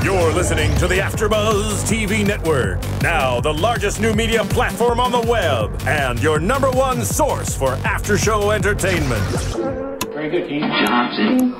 You're listening to the AfterBuzz TV network, now the largest new media platform on the web, and your #1 source for after-show entertainment. Very good, King Johnson.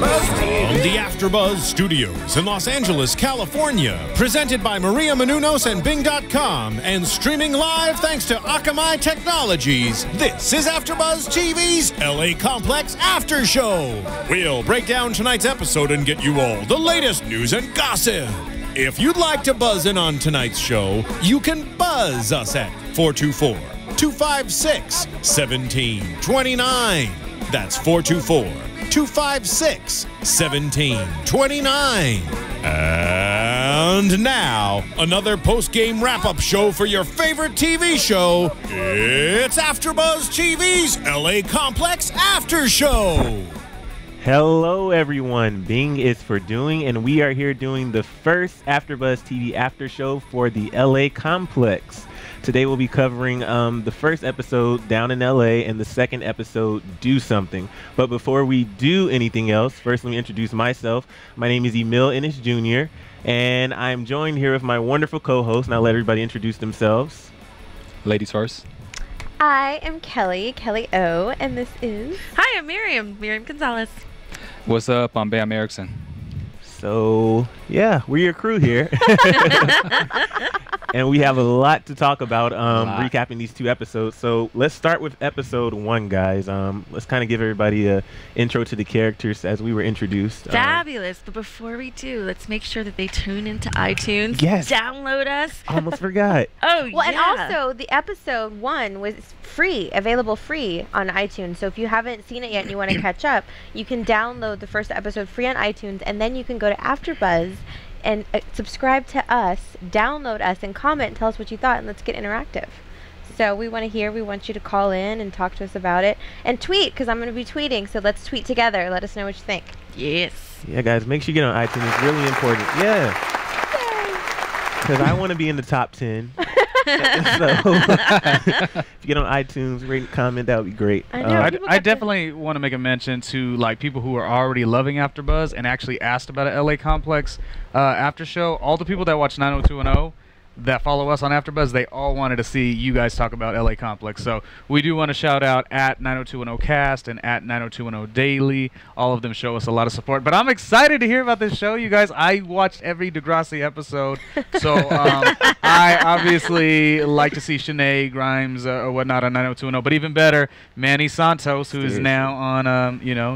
From the AfterBuzz Studios in Los Angeles, California, presented by Maria Menounos and Bing.com, and streaming live thanks to Akamai Technologies, this is AfterBuzz TV's LA Complex After Show. We'll break down tonight's episode and get you all the latest news and gossip. If you'd like to buzz in on tonight's show, you can buzz us at 424-256-1729. That's 424-256-1729. And now, another post-game wrap-up show for your favorite TV show. It's AfterBuzz TV's LA Complex After Show. Hello, everyone. Bing is for doing, and we are here doing the first AfterBuzz TV After Show for the LA Complex. Today we'll be covering the first episode, Down in LA, and the second episode, Do Something. But before we do anything else, first let me introduce myself. My name is Emil Ennis Jr., and I'm joined here with my wonderful co-host, and I'll let everybody introduce themselves. Ladies first. I am Kelly O, and this is... Hi, I'm Miriam Gonzalez. What's up? I'm Bam Erickson. So, yeah, we're your crew here. And we have a lot to talk about recapping these two episodes. So let's start with episode 1, guys. Let's kind of give everybody an intro to the characters as we were introduced. Fabulous. But before we do, let's make sure that they tune into iTunes. Yes. Download us. Almost forgot. Oh, well, yeah. and also, the episode 1 was available free on iTunes. So if you haven't seen it yet and you want to catch up, you can download the first episode free on iTunes, and then you can go to AfterBuzz and subscribe to us, download us, and comment and tell us what you thought, and let's get interactive. So we want to hear, we want you to call in and talk to us about it, and tweet, because I'm going to be tweeting, so let's tweet together. Let us know what you think. Yes. Yeah, guys, make sure you get on iTunes. It's really important. Yeah. Because I want to be in the top 10. So if you get on iTunes, rate and comment, that would be great. I definitely want to make a mention to like people who are already loving AfterBuzz and actually asked about an LA Complex after show. All the people that watch 90210 that follow us on AfterBuzz, they all wanted to see you guys talk about LA Complex. So we do want to shout out at 90210 Cast and at 90210 Daily. All of them show us a lot of support. But I'm excited to hear about this show, you guys. I watched every Degrassi episode, so I obviously like to see Shanae Grimes or whatnot on 90210. But even better, Manny Santos, who is now on,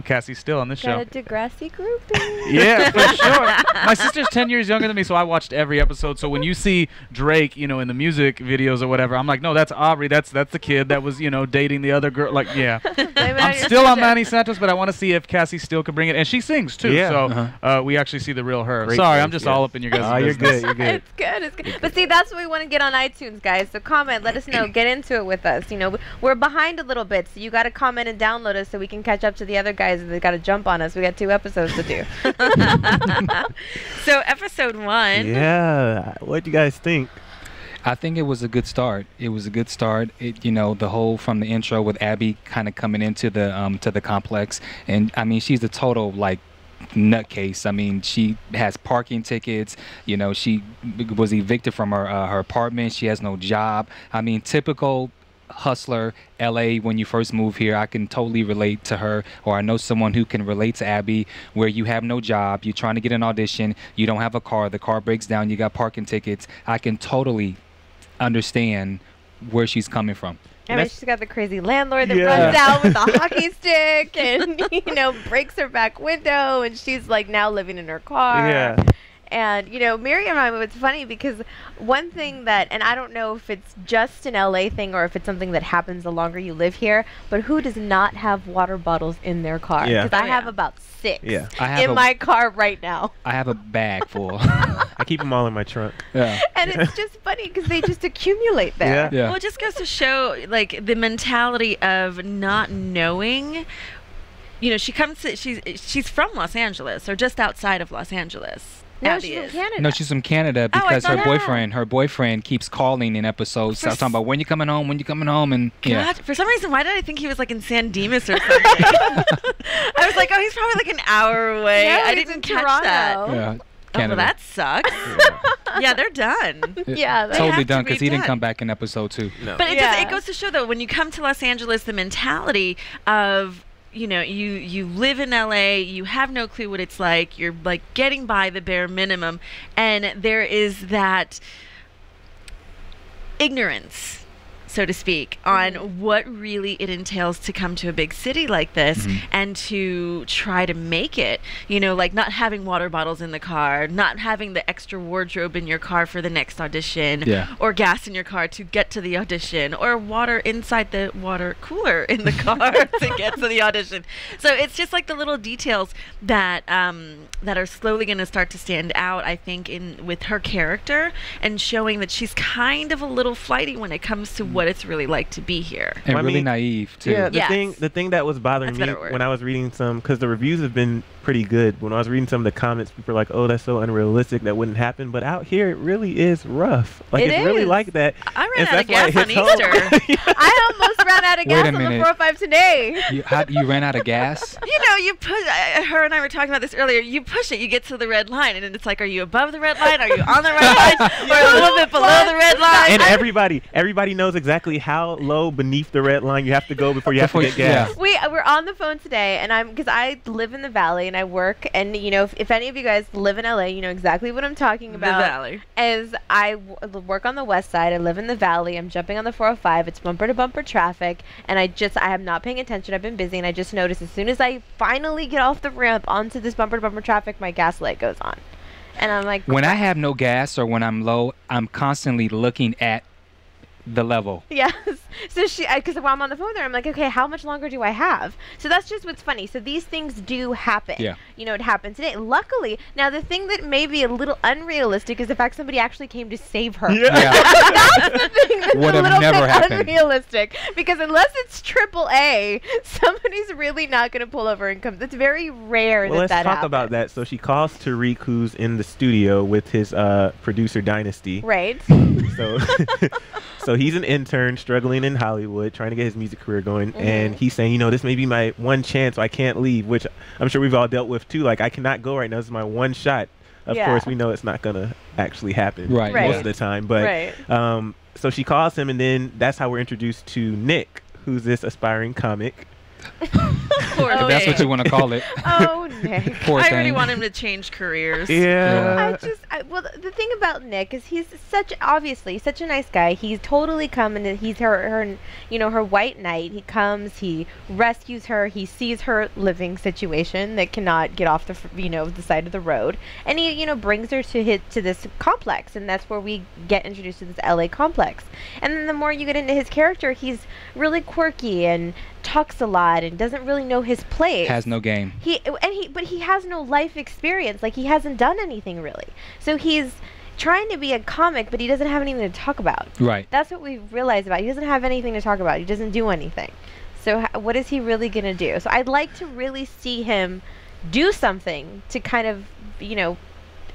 Cassie's still on this show. Got a Degrassi group? Yeah, for sure. My sister's 10 years younger than me, so I watched every episode. So when you see Drake, in the music videos or whatever, I'm like, no, that's Aubrey. That's the kid that was, dating the other girl. Like, yeah. I'm still on Manny Santos, but I want to see if Cassie still could bring it. And she sings, too. Yeah. So we actually see the real her. Great Sorry, voice, I'm just all up in your guys' You're business. good. You're good. It's good. But see, that's what we want to get on iTunes, guys. So comment, let us know, get into it with us. We're behind a little bit, so you got to comment and download us so we can catch up to the other guys that got to jump on us. We got 2 episodes to do. So episode 1. Yeah. What do you guys think? I think it was a good start. It was a good start. The whole from the intro with Abby kind of coming into the to the complex, and I mean she's a total nutcase. I mean, she has parking tickets. She was evicted from her apartment. She has no job. I mean, typical hustler LA when you first move here. I can totally relate to her, or I know someone who can relate to Abby, where you have no job, you're trying to get an audition, you don't have a car, the car breaks down, you got parking tickets. I can totally understand where she's coming from. I mean, she's got the crazy landlord that runs out with a hockey stick and, breaks her back window, and she's now living in her car. Yeah. And, Miriam and I, it's funny because one thing that, and I don't know if it's just an LA thing or if it's something that happens the longer you live here, but who does not have water bottles in their car? Yeah. Because I have about 6 in my car right now. I have a bag full. I keep them all in my trunk. Yeah. And it's just funny because they just accumulate there. Yeah. Well, it just goes to show, the mentality of not knowing. She comes to, she's from Los Angeles or just outside of Los Angeles. No, Abby she's is. from Canada. No, she's from Canada Oh, I because thought- her boyfriend keeps calling in episodes talking about when you coming home, and yeah. God, for some reason, why did I think he was like in San Dimas or something? I was like, oh, he's probably like an hour away. No, I he's didn't in catch Toronto. that. Yeah, Oh, well, Canada. that sucks. Yeah, they're done. Yeah, they have Totally to done be because he didn't done. come back in episode 2. No. But it, Yeah. it goes to show, though, when you come to Los Angeles, the mentality of, you know, you live in LA, you have no clue what it's like, you're like getting by the bare minimum, and there is that ignorance, so to speak, on what really it entails to come to a big city like this and to try to make it. You know, like not having water bottles in the car, not having the extra wardrobe in your car for the next audition, Yeah. or gas in your car to get to the audition, or water inside the water cooler in the car to get to the audition. So it's just like the little details that that are slowly going to start to stand out, I think, in with her character, and showing that she's kind of a little flighty when it comes to what it's really like to be here. And I really mean, naive too. Yeah, Yes. the thing that was bothering That's me a better word. when I was reading some, because the reviews have been pretty good. When I was reading some of the comments, people were like, "Oh, that's so unrealistic. That wouldn't happen." But out here, it really is rough. Like It it's really is. like that. I ran And so out of that's why it gas on hits home. Easter. I almost ran out of Wait a gas on the minute. 405 today. You ran out of gas? You know, you push. Her and I were talking about this earlier. You push it, you get to the red line, and then it's like, are you above the red line? Are you on the red line? Or a little bit below the red line? And everybody knows exactly how low beneath the red line you have to go before you have to get gas. We're on the phone today, and because I live in the Valley and I work, and you know, if any of you guys live in LA, you know exactly what I'm talking about. The Valley. As I work on the west side, I live in the Valley. I'm jumping on the 405. It's bumper to bumper traffic, and I am not paying attention. I've been busy, and I just noticed as soon as I finally get off the ramp onto this bumper to bumper traffic, my gas light goes on, and I'm like, When I have no gas or when I'm low, I'm constantly looking at the level. yes. So because while I'm on the phone there, I'm like, okay, how much longer do I have? So that's just what's funny. So these things do happen. Yeah. You know, it happened today. Luckily, now the thing that may be a little unrealistic is the fact somebody actually came to save her. Yeah. That's the thing that's Would a have little never bit happened. unrealistic. Because unless it's AAA, somebody's really not going to pull over and come. It's very rare Well, that let's talk happens. about that. So she calls Tariq, who's in the studio with his producer Dynasty. Right. So, so he's an intern struggling in Hollywood, trying to get his music career going, and he's saying, you know, this may be my one chance. So I can't leave, which I'm sure we've all dealt with too. Like, I cannot go right now. This is my one shot. Of Yeah. course, we know it's not gonna actually happen Right. most of the time. But Right. so she calls him, and then that's how we're introduced to Nick, who's this aspiring comic. Poor Oh, If that's what Nick. you want to call it. Oh, Nick. Poor I thing. really want him to change careers. Yeah. Well, the thing about Nick is he's obviously such a nice guy. He's totally coming. He's her, you know, her white knight. He comes, he rescues her. He sees her living situation that cannot get off the, the side of the road, and he, brings her to this complex, and that's where we get introduced to this LA complex. And then the more you get into his character, he's really quirky and talks a lot and doesn't really know his place. Has no game. But he has no life experience. Like, he hasn't done anything really. So he's trying to be a comic, but he doesn't have anything to talk about. Right. That's what we realized about. He doesn't have anything to talk about. He doesn't do anything. So what is he really gonna do? So I'd like to really see him do something to kind of,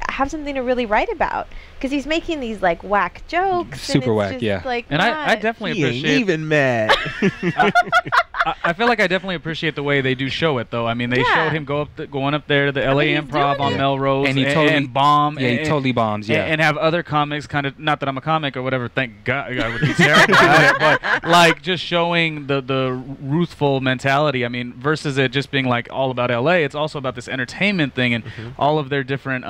have something to really write about, because he's making these like whack jokes. Super and it's whack, just, yeah. Like, And I definitely He ain't appreciate. even mad. I feel like I definitely appreciate the way they do show it, though. I mean, they Yeah. showed him going up there to the LA he's Improv doing on it. Melrose And he totally- and bomb. Yeah, he and- totally bombs. Yeah. And have other comics kind of, not that I'm a comic or whatever, thank God, I would be terrible at it, but like just showing the ruthful mentality. I mean, versus it just being like all about LA, it's also about this entertainment thing and all of their different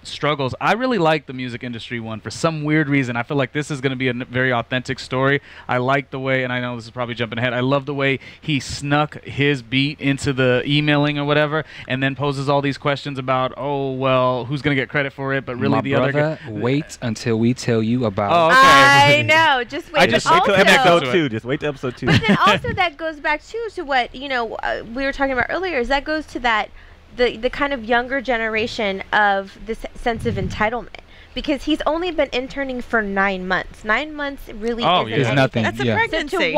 struggles. I really like the music industry one for some weird reason. I feel like this is going to be a very authentic story. I like the way, and I know this is probably jumping ahead, I love the way he snuck his beat into the emailing or whatever, and then poses all these questions about, oh, well, who's going to get credit for it, but really My the brother, other guy. wait until we tell you about Oh, it. okay. I know. Just wait. I But just Wait also, till episode to it. 2. Just wait till episode 2. But then also that goes back too to what we were talking about earlier. Is that goes to that the kind of younger generation of this sense of entitlement. because he's only been interning for 9 months. 9 months really isn't It's nothing. That's a Yeah. pregnancy.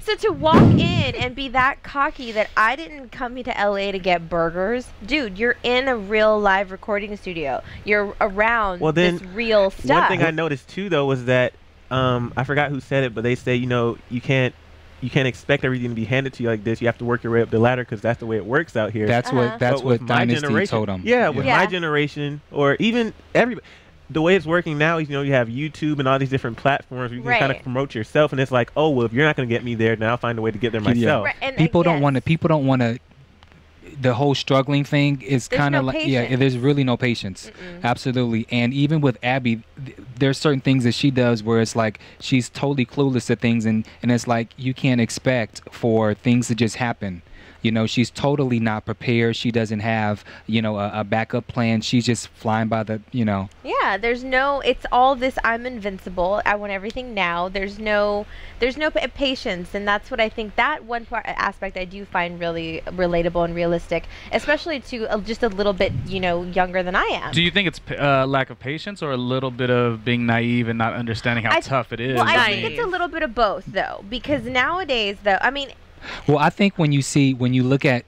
So to walk in and be that cocky that I didn't come to LA to get burgers, dude, you're in a real live recording studio. You're around this real stuff. One thing I noticed too, though, was that I forgot who said it, but they say, you know, you can't expect everything to be handed to you like this. You have to work your way up the ladder because that's the way it works out here. That's what Dynasty told him. Yeah, with my generation, or even everybody, the way it's working now is, you know, you have YouTube and all these different platforms where you can kind of promote yourself, and it's like, oh well, if you're not going to get me there, then I'll find a way to get there myself. Right, and People don't want to. The whole struggling thing is kind of there's really no patience. Absolutely. And even with Abby, there's certain things that she does where it's like she's totally clueless at things, and it's like you can't expect for things to just happen. You know, she's totally not prepared. She doesn't have, you know, a backup plan. She's just flying by the, you know. Yeah, it's all this, I'm invincible, I want everything now. There's no patience, and that's what I think, that one aspect I do find really relatable and realistic, especially to just a little bit, you know, younger than I am. Do you think it's lack of patience or a little bit of being naive and not understanding how tough it is? Well, I think it's a little bit of both, though, because nowadays, though, I mean, well, I think when you look at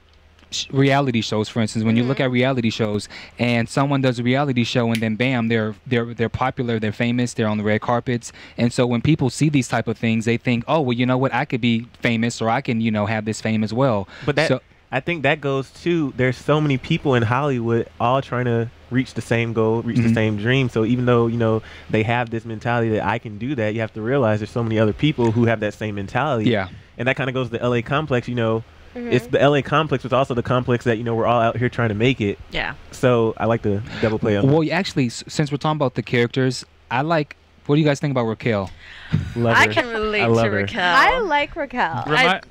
reality shows, for instance, when you look at reality shows and someone does a reality show and then bam, they're popular, they're famous, they're on the red carpets, and so when people see these type of things, they think, oh well, you know what, I could be famous, or I can, you know, have this fame as well. But that, I think that goes to, there's so many people in Hollywood all trying to reach the same goal, reach the same dream. So even though, you know, they have this mentality that I can do that, you have to realize there's so many other people who have that same mentality. Yeah. And that kind of goes to the LA complex, you know. It's the LA complex, but also the complex that, you know, we're all out here trying to make it. Yeah. So I like the double play on that. Well, actually, since we're talking about the characters, what do you guys think about Raquel? I can relate to Raquel. I like Raquel.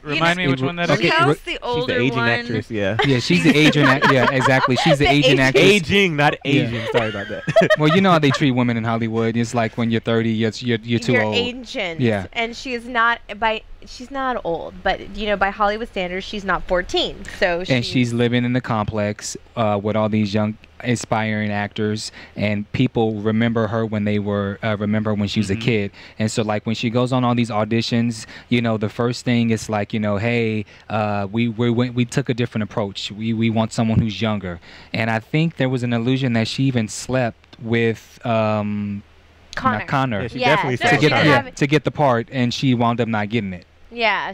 Remind me which one that is. Raquel's the older she's the aging one. actress, yeah. Yeah, she's the aging yeah, exactly. She's the aging actress. Aging, not Asian. Yeah. Sorry about that. Well, you know how they treat women in Hollywood. It's like when you're 30, you're too old. You're ancient. Yeah. And she's not old, but you know, by Hollywood standards, she's not 14. So she's living in the complex with all these young aspiring actors, and people remember her when they were when she was a kid. And so like when she goes on all these auditions, you know, the first thing is like, you know, hey, we took a different approach. We want someone who's younger. And I think there was an illusion that she even slept with Connor. Yeah, she definitely slept to get the part, and she wound up not getting it. Yeah,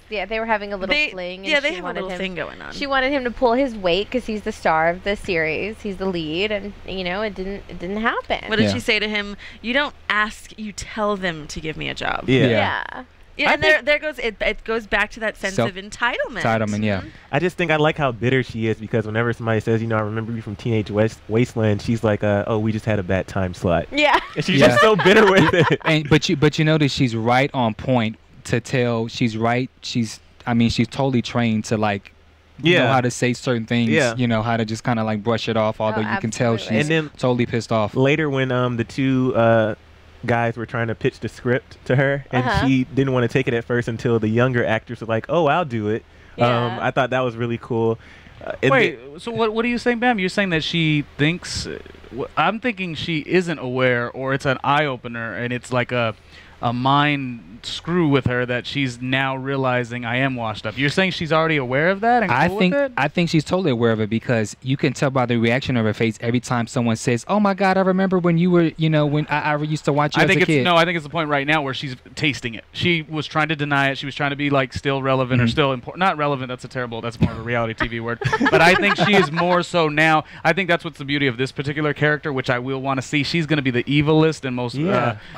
they were having a little fling. And they have a little thing going on. She wanted him to pull his weight because he's the star of the series. He's the lead, and you know, it didn't happen. What did she say to him? You don't ask, you tell them to give me a job. Yeah. Yeah, and there goes it goes back to that sense of entitlement. Entitlement, yeah. I just think I like how bitter she is, because whenever somebody says, you know, I remember you from Teenage Wasteland, she's like, oh, we just had a bad time slot. Yeah. And she's just so bitter with it. But you notice she's right on point to tell. She's right. She's totally trained to like know how to say certain things. You know how to just kind of like brush it off. Although you can tell she's totally pissed off. Later, when the two guys were trying to pitch the script to her, and she didn't want to take it at first until the younger actors were like, "Oh, I'll do it." I thought that was really cool. Wait, so what are you saying, Bam? You're saying that she thinks? I'm thinking she isn't aware, or it's an eye opener, and it's like a mind screw with her that she's now realizing I am washed up. You're saying she's already aware of that? And I think she's totally aware of it, because you can tell by the reaction of her face every time someone says, "Oh my God, I remember when you were, you know, when I used to watch you as a kid." I think it's the point right now where she's tasting it. She was trying to deny it. She was trying to be like still relevant or still important. Not relevant. That's more of a reality TV word. But I think she is more so now. I think that's what's the beauty of this particular character, which I will want to see. She's going to be the evilest and most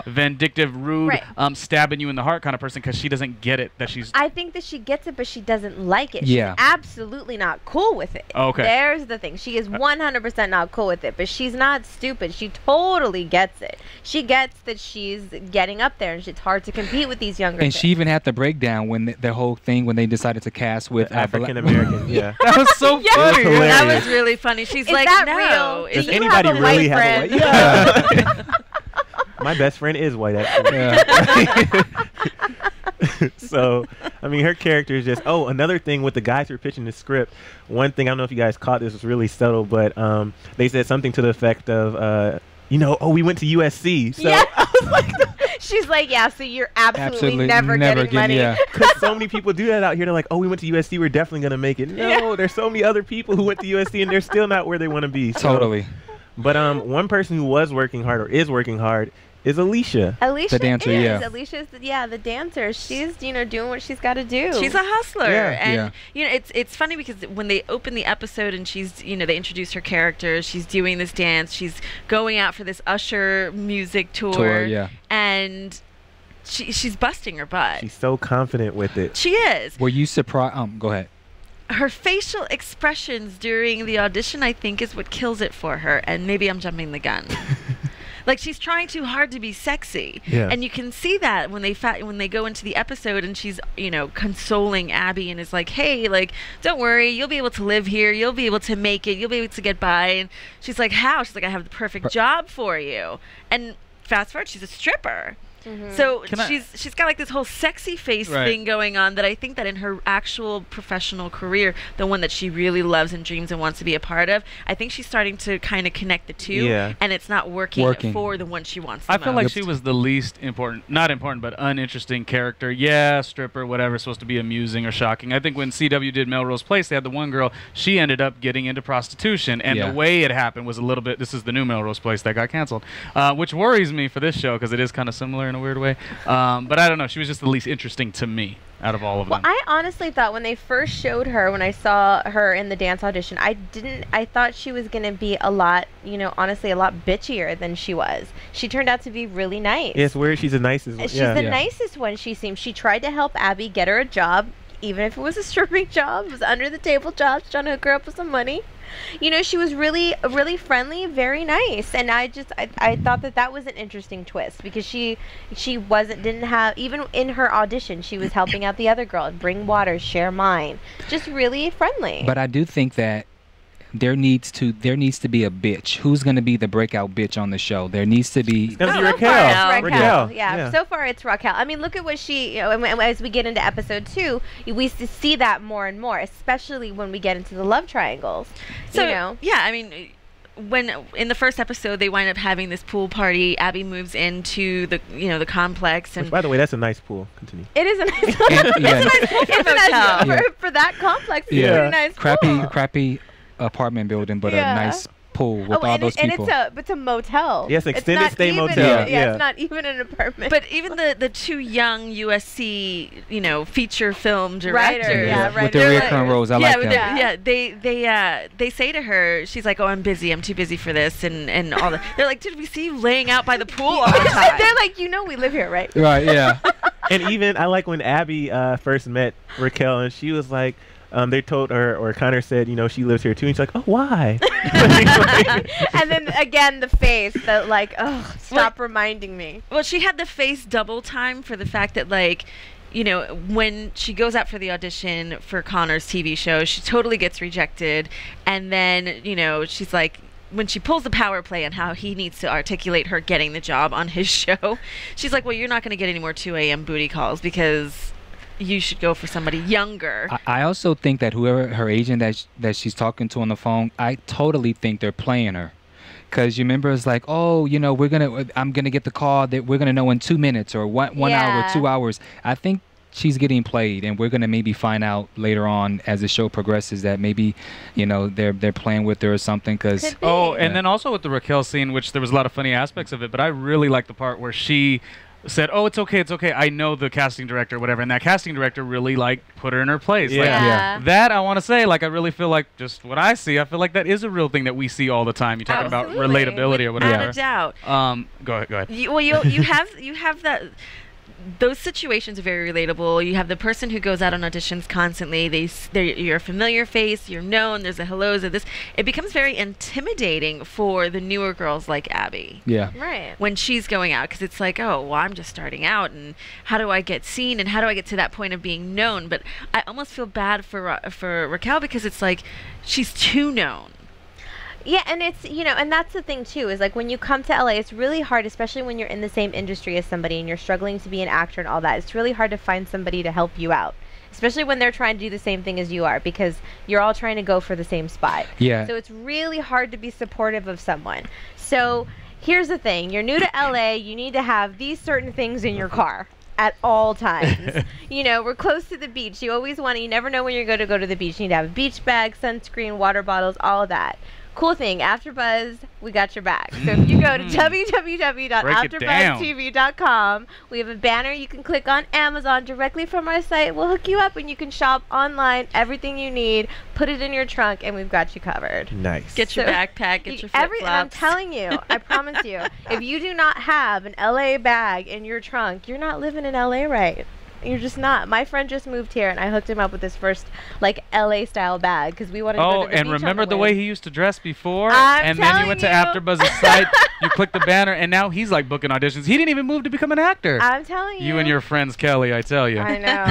vindictive, rude, stabbing you in the heart kind of person, because she doesn't get it that she's. I think that she gets it, but she doesn't like it. She's absolutely not cool with it. Okay. There's the thing. She is 100% not cool with it, but she's not stupid. She totally gets it. She gets that she's getting up there, and it's hard to compete with these younger. And she even had the breakdown when the whole thing when they decided to cast with African American. Yeah. That was so funny. That was really funny. She's like, that no. real? Does anybody really have a white? Yeah. My best friend is white, actually. Yeah. So, I mean, her character is just. Oh, another thing with the guys who are pitching the script. One thing, I don't know if you guys caught this, was really subtle, but they said something to the effect of oh, we went to USC. So Yeah. I was like, She's like, yeah, so you're absolutely never getting money. Yeah. because so many people do that out here. They're like, oh, we went to USC. We're definitely going to make it. No, Yeah. there's so many other people who went to USC and they're still not where they want to be. So. Totally. But one person who was working hard or is working hard is Alicia. Alicia The dancer, is. yeah. Alicia's the dancer. She's doing what she's got to do. She's a hustler, Yeah. and it's funny because when they open the episode and she's they introduce her character, she's doing this dance, she's going out for this Usher music tour, Yeah. and she's busting her butt. She's so confident with it. She is. Were you surprised? Go ahead. Her facial expressions during the audition, I think, is what kills it for her. And maybe I'm jumping the gun. Like, she's trying too hard to be sexy. Yeah. And you can see that when they go into the episode and she's, consoling Abby and is like, hey, like, don't worry, you'll be able to live here. You'll be able to make it. You'll be able to get by. And she's like, how? She's like, I have the perfect job for you. And fast forward, she's a stripper. Mm-hmm. So she's got like this whole sexy face Right. thing going on that I think that in her actual professional career, the one that she really loves and dreams and wants to be a part of, I think she's starting to kind of connect the two, Yeah. and it's not working for the one she wants the I feel like most. she was the least important, not important, but uninteresting character. Yeah, stripper, whatever, supposed to be amusing or shocking. I think when CW did Melrose Place, they had the one girl, she ended up getting into prostitution, and Yeah. the way it happened was a little bit, this is the new Melrose Place that got canceled, which worries me for this show because it is kind of similar in a weird way. But I don't know, she was just the least interesting to me out of all of them. Well, I honestly thought when they first showed her, when I saw her in the dance audition, I thought she was going to be a lot, honestly, a lot bitchier than she was. She turned out to be really nice. It's weird. She's the nicest one. She's the nicest one, she seems. She tried to help Abby get her a job, even if it was a stripping job. It was under the table job, trying to hook her up with some money. She was really, really friendly, very nice, and I thought that was an interesting twist because she didn't have, even in her audition, she was helping out the other girl and bring water, share mine, just really friendly. But I do think that there needs to be a bitch. Who's going to be the breakout bitch on the show? There needs to be. It's gonna be So Raquel. far it's Raquel. Raquel. Yeah. So far it's Raquel. I mean, look at what she, and as we get into episode 2, we see that more and more, especially when we get into the love triangles. So, yeah, I mean, when in the first episode they wind up having this pool party, Abby moves into the complex, and Which, by the way, that's a nice pool. Continue. It is a nice Yeah. it's a nice Yeah. for that complex. It's Yeah. a pretty nice pool. Crappy apartment building, but Yeah. a nice pool with all those people. And it's a motel. Yes, It's extended not stay even- motel. Yeah, Yeah. it's not even an apartment. but even the two young USC feature film Writers, directors, yeah, with the They're reoccurring like- roles, I yeah, like with them. they say to her, she's like, oh, I'm busy, I'm too busy for this, and all that. They're like, dude, we see you laying out by the pool all the time. They're like, we live here, right? Right, yeah. And even I like when Abby first met Raquel, and she was like, they told her, or Connor said, she lives here too, and she's like, oh, why? And then again, the face that like, oh, stop reminding me. Well, she had the face double time for the fact that, like, when she goes out for the audition for Connor's TV show, she totally gets rejected. And then, she's like, when she pulls the power play on how he needs to articulate her getting the job on his show, she's like, well, you're not going to get any more 2 a.m. booty calls because you should go for somebody younger. I also think that whoever her agent that she's talking to on the phone, I totally think they're playing her. Because you remember it's like, oh, I'm gonna get the call that we're gonna know in 2 minutes or one hour, 2 hours. I think she's getting played, and we're gonna maybe find out later on as the show progresses that maybe, they're playing with her or something. Because And then also with the Raquel scene, which there was a lot of funny aspects of it, but I really like the part where she said, oh, it's okay, I know the casting director or whatever, and that casting director really put her in her place. Yeah. That I want to say, I really feel like just what I see, I feel like that is a real thing that we see all the time. You're talking about Absolutely. relatability or whatever. Without a doubt. Go ahead. You have that. Those situations are very relatable. You have the person who goes out on auditions constantly. You're a familiar face. You're known. There's a hellos of this. It becomes very intimidating for the newer girls like Abby. yeah. Right. When she's going out, because it's like, oh, well, I'm just starting out, and how do I get seen, and how do I get to that point of being known? But I almost feel bad for Raquel because it's like she's too known. Yeah, and it's, and that's the thing too, is like when you come to LA, it's really hard, especially when you're in the same industry as somebody and you're struggling to be an actor and all that. It's really hard to find somebody to help you out, especially when they're trying to do the same thing as you are, because you're all trying to go for the same spot. Yeah. So it's really hard to be supportive of someone. So Here's the thing. You're new to LA. You need to have these certain things in your car at all times. You know, we're close to the beach. You always want to, you never know when you're going to go to the beach. You need to have a beach bag, sunscreen, water bottles, all of that. Cool thing, AfterBuzz, we got your back. So if you go to www.AfterBuzzTV.com, we have a banner you can click on Amazon directly from our site. We'll hook you up and you can shop online, everything you need, put it in your trunk, and we've got you covered. Nice. Get your backpack, get your flip-flops. And I'm telling you, I promise you, if you do not have an LA bag in your trunk, you're not living in LA right. You're just not. My friend just moved here, and I hooked him up with his first, like, LA-style bag because we wanted to go to the beach. Oh, and remember the way he used to dress before? I'm and then you went to AfterBuzz's site, you clicked the banner, and now he's, like, booking auditions. He didn't even move to become an actor. I'm telling you. You and your friends, Kelly, I tell you. I know.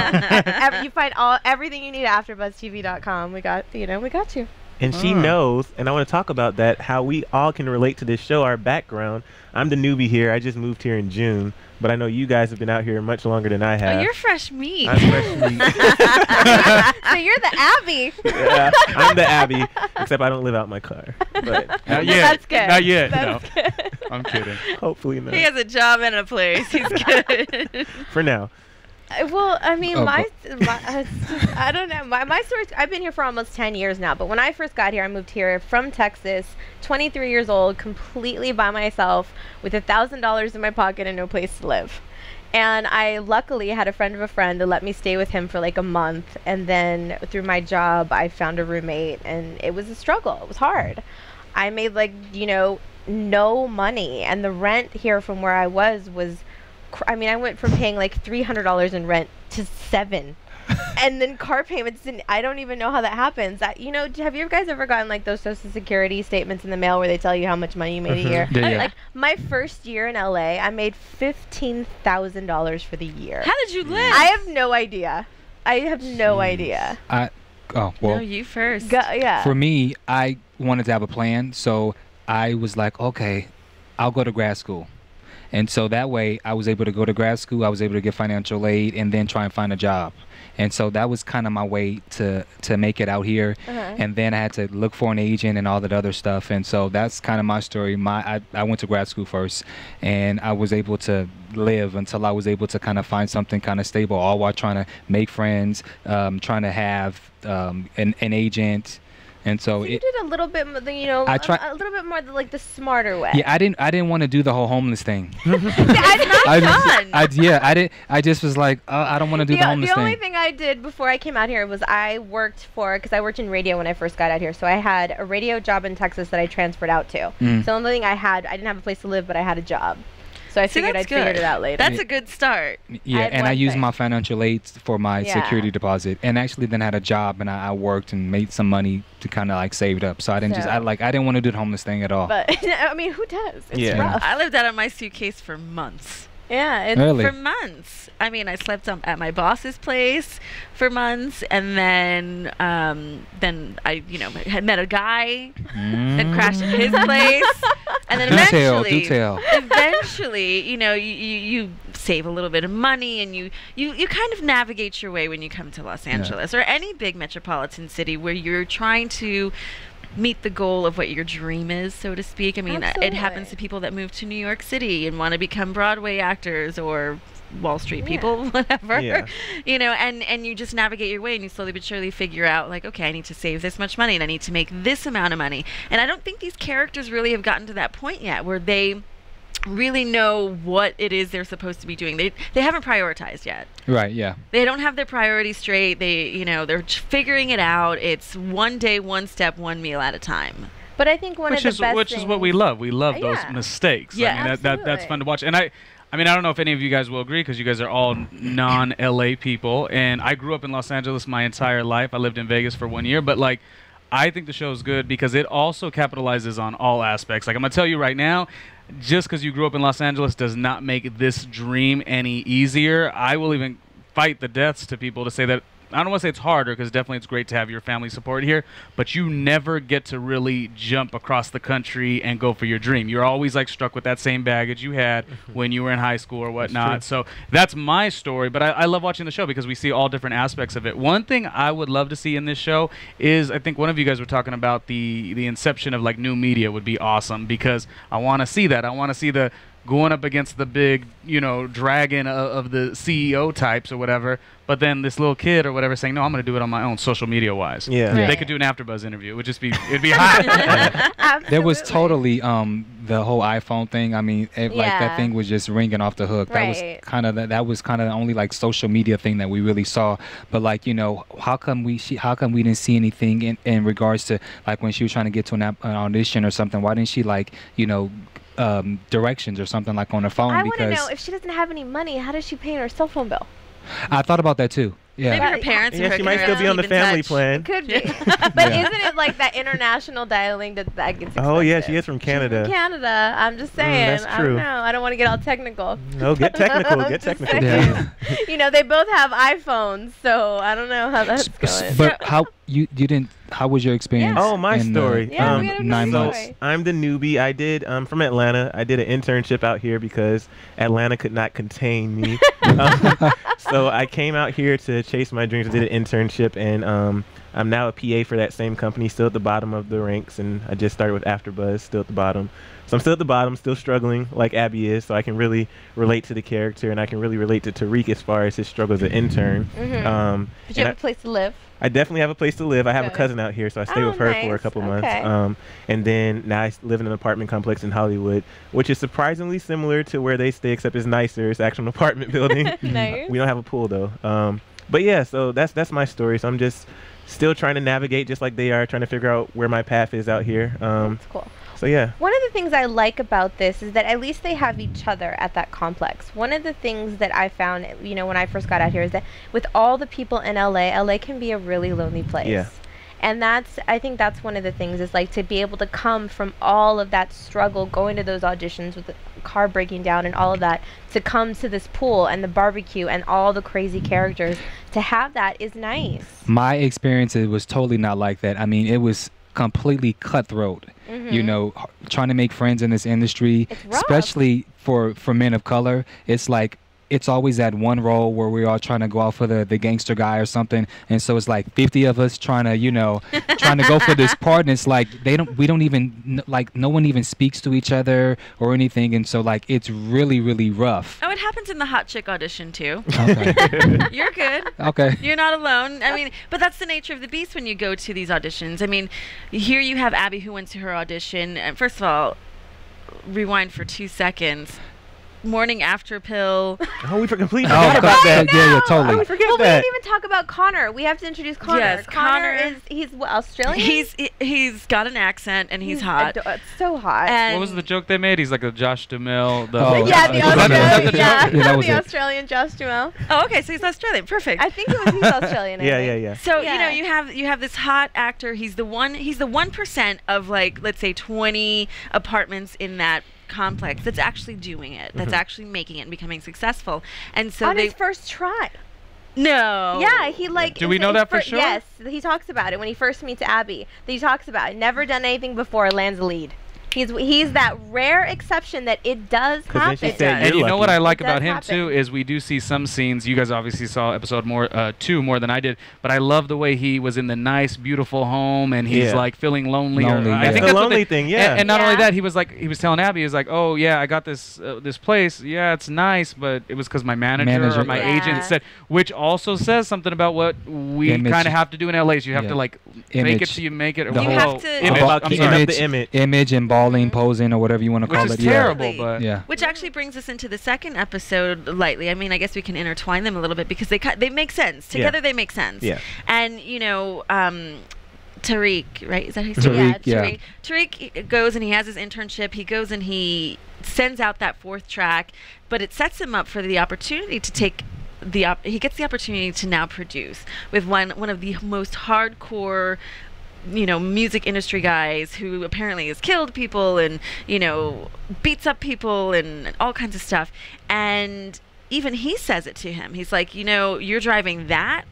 You find everything you need at AfterBuzzTV.com. We got you. And she knows, and I want to talk about that, how we all can relate to this show, our background. I'm the newbie here. I just moved here in June, but I know you guys have been out here much longer than I have. Oh, you're fresh meat. I'm fresh meat. So you're the Abby. Yeah, I'm the Abby, except I don't live out my car. But Not yet. That's good. Not yet, That's no. good. I'm kidding. hopefully not. He has a job and a place. He's good. For now. Well, I mean, Oh, I don't know. My story, I've been here for almost 10 years now, but when I first got here, I moved here from Texas, 23 years old, completely by myself, with $1,000 in my pocket and no place to live. And I luckily had a friend of a friend to let me stay with him for like a month. And then through my job, I found a roommate, and it was a struggle. It was hard. I made no money. And the rent here from where I was, I mean, I went from paying like $300 in rent to $7. And then car payments, and I don't even know how that happens. Have you guys ever gotten like those Social Security statements in the mail where they tell you how much money you made a year? Yeah. Like my first year in LA, I made $15,000 for the year. How did you live? I have no idea. I have no idea. Well, No, you first. Yeah. for me, I wanted to have a plan, so I was like, okay, I'll go to grad school. And so that way I was able to go to grad school, I was able to get financial aid, and then try and find a job. And so that was kind of my way to make it out here. And then I had to look for an agent and all that other stuff. And so that's kind of my story. I went to grad school first, and I was able to live until I was able to kind of find something kind of stable, all while trying to make friends, trying to have an agent. And so you did a little bit, I tried a little bit more like the smarter way. Yeah, I didn't want to do the whole homeless thing. I just was like, I don't want to do the homeless thing. thing. The only thing I did before I came out here was because I worked in radio when I first got out here. So I had a radio job in Texas that I transferred out to. So the only thing I didn't have a place to live, but I had a job. So I figured I'd figure it out later. That's a good start. Yeah, and I used my financial aid for my security deposit, and actually then had a job, and I worked and made some money to kind of like saved up. So I didn't I didn't want to do the homeless thing at all. But I mean, who does? It's rough. I lived out of my suitcase for months. Yeah, really? For months. I mean, I slept at my boss's place for months, and then I, had met a guy and crashed at his place, and then eventually, you save a little bit of money, and you kind of navigate your way when you come to Los Angeles or any big metropolitan city where you're trying to meet the goal of what your dream is, so to speak. I mean, it happens to people that move to New York City and want to become Broadway actors or Wall Street people, whatever. Yeah. And you just navigate your way, and you slowly but surely figure out, like, okay, I need to save this much money, and I need to make this amount of money. And I don't think these characters really have gotten to that point yet where they really know what it is they're supposed to be doing. They haven't prioritized yet. Right, yeah. They don't have their priorities straight. They're figuring it out. It's one day, one step, one meal at a time. But I think which is what we love. We love those mistakes. Yeah, I mean, that's fun to watch. And I don't know if any of you guys will agree, because you guys are all non-LA people, and I grew up in Los Angeles my entire life. I lived in Vegas for 1 year, but like, I think the show is good because it also capitalizes on all aspects. Like, I'm gonna tell you right now, just because you grew up in Los Angeles does not make this dream any easier. I will even fight the deaths to people to say that I don't want to say it's harder, because definitely it's great to have your family support here, but you never get to really jump across the country and go for your dream. You're always like struck with that same baggage you had when you were in high school or whatnot. So that's my story, but I love watching the show because we see all different aspects of it. One thing I would love to see in this show is, I think one of you guys were talking about the inception of like new media would be awesome, because I want to see that. I want to see the going up against the big, you know, dragon of the CEO types or whatever, but then this little kid or whatever saying, no, I'm going to do it on my own, social media wise. Yeah. They could do an AfterBuzz interview. It would just be, it'd be hot. There was totally the whole iPhone thing. I mean, like that thing was just ringing off the hook. That was kind of that was kind of the only like social media thing that we really saw. But like, you know, how come we didn't see anything in regards to like when she was trying to get to an audition or something? Why didn't she like, you know, directions or something like on her phone? I want to know, if she doesn't have any money, how does she pay her cell phone bill? I thought about that too. Yeah. Maybe her parents are Yeah, she might still be on the family plan. Could be. But isn't it like that international dialing that gets expensive? Oh yeah, she is from Canada. She's from Canada. I'm just saying. That's I true. don't know. I don't want to get all technical. No, get technical. Get technical. Yeah. You know, they both have iPhones, so I don't know how that's going. But how you didn't? How was your experience? Oh, my story. Yeah, we had a 9 months. story. I'm the newbie. I did from Atlanta. I did an internship out here because Atlanta could not contain me. So I came out here to chase my dreams. I did an internship, and I'm now a PA for that same company, still at the bottom of the ranks, and I just started with AfterBuzz, still at the bottom. So I'm still at the bottom, still struggling like Abby is, so I can really relate to the character, and I can really relate to Tariq as far as his struggle as an intern. Did you have a place to live? I definitely have a place to live. I have a cousin out here, so I stay with her for a couple months. And then now I live in an apartment complex in Hollywood, which is surprisingly similar to where they stay, except it's nicer. It's actually an apartment building. Nice. We don't have a pool though. But yeah, so that's my story. So I'm just still trying to navigate, just like they are, trying to figure out where my path is out here. That's cool. So yeah. One of the things I like about this is that at least they have each other at that complex. One of the things that I found, you know, when I first got out here is that with all the people in LA can be a really lonely place. Yeah. And I think that's one of the things, is like to be able to come from all of that struggle, going to those auditions with the car breaking down and all of that, to come to this pool and the barbecue and all the crazy characters, to have that is nice. My experience, it was totally not like that. I mean, it was completely cutthroat. You know, trying to make friends in this industry, especially for men of color, it's like it's always that one role where we're all trying to go out for the gangster guy or something, and so it's like 50 of us trying to, you know, trying to go for this part, and it's like we don't even, like, no one even speaks to each other or anything, and so like it's really, really rough. Oh, it happens in the hot chick audition too. Okay. You're good. Okay. You're not alone. I mean, but that's the nature of the beast when you go to these auditions. I mean, here you have Abby who went to her audition, and first of all, rewind for 2 seconds. Morning after pill. Oh, we completely forgot about that. Yeah, totally. We forget Well, we that. didn't even talk about Connor. We have to introduce Connor. Yes, Connor he's what, Australian? He's got an accent and he's hot. It's so hot. And What was the joke they made? He's like a Josh Duhamel. Yeah, the Was that Australian, the joke? Yeah, that was the it. Australian Josh Duhamel. Oh, okay, so he's Australian. Perfect. I think he's Australian. I think. Yeah. So Yeah. you know you have this hot actor. He's the 1% of, like, let's say 20 apartments in that complex that's actually doing it, that's actually making it and becoming successful. And so On his first try. No. Yeah, he like. Do we know that for sure? Yes, he talks about it when he first meets Abby. He talks about it. Never done anything before, lands a lead. He's that rare exception that it does 'Cause then she happen. said, And you know what I like It about does him happen. too is we do see some scenes. You guys obviously saw episode 2 more than I did, but I love the way he was in the nice, beautiful home, and he's Yeah. like feeling lonely. Lonely, I yeah. think The that's what lonely they- thing, yeah. And not only Yeah. that, he was telling Abby, he was like, "Oh yeah, I got this this place. Yeah, it's nice, but it was because my manager or my Yeah. agent said," which also says something about what we Image. kind of have to do in LA. Is you have Yeah. to like fake Image. it till you make it. The You whole- have to- image. About I'm keeping sorry. up the image. Image and balling, posing, or whatever you want to Which call is it. terrible, Yeah. but Yeah. Which actually brings us into the second episode lightly. I mean, I guess we can intertwine them a little bit because they make sense. Together they make sense. Yeah. And, you know, Tariq, right? Is that his name? Tariq, yeah. Tariq goes and he has his internship. He goes and he sends out that 4th track, but it sets him up for the opportunity to take he gets the opportunity to now produce with one of the most hardcore, you know, music industry guys who apparently has killed people and, you know, beats up people and all kinds of stuff. And even he says it to him. He's like, you know, you're driving that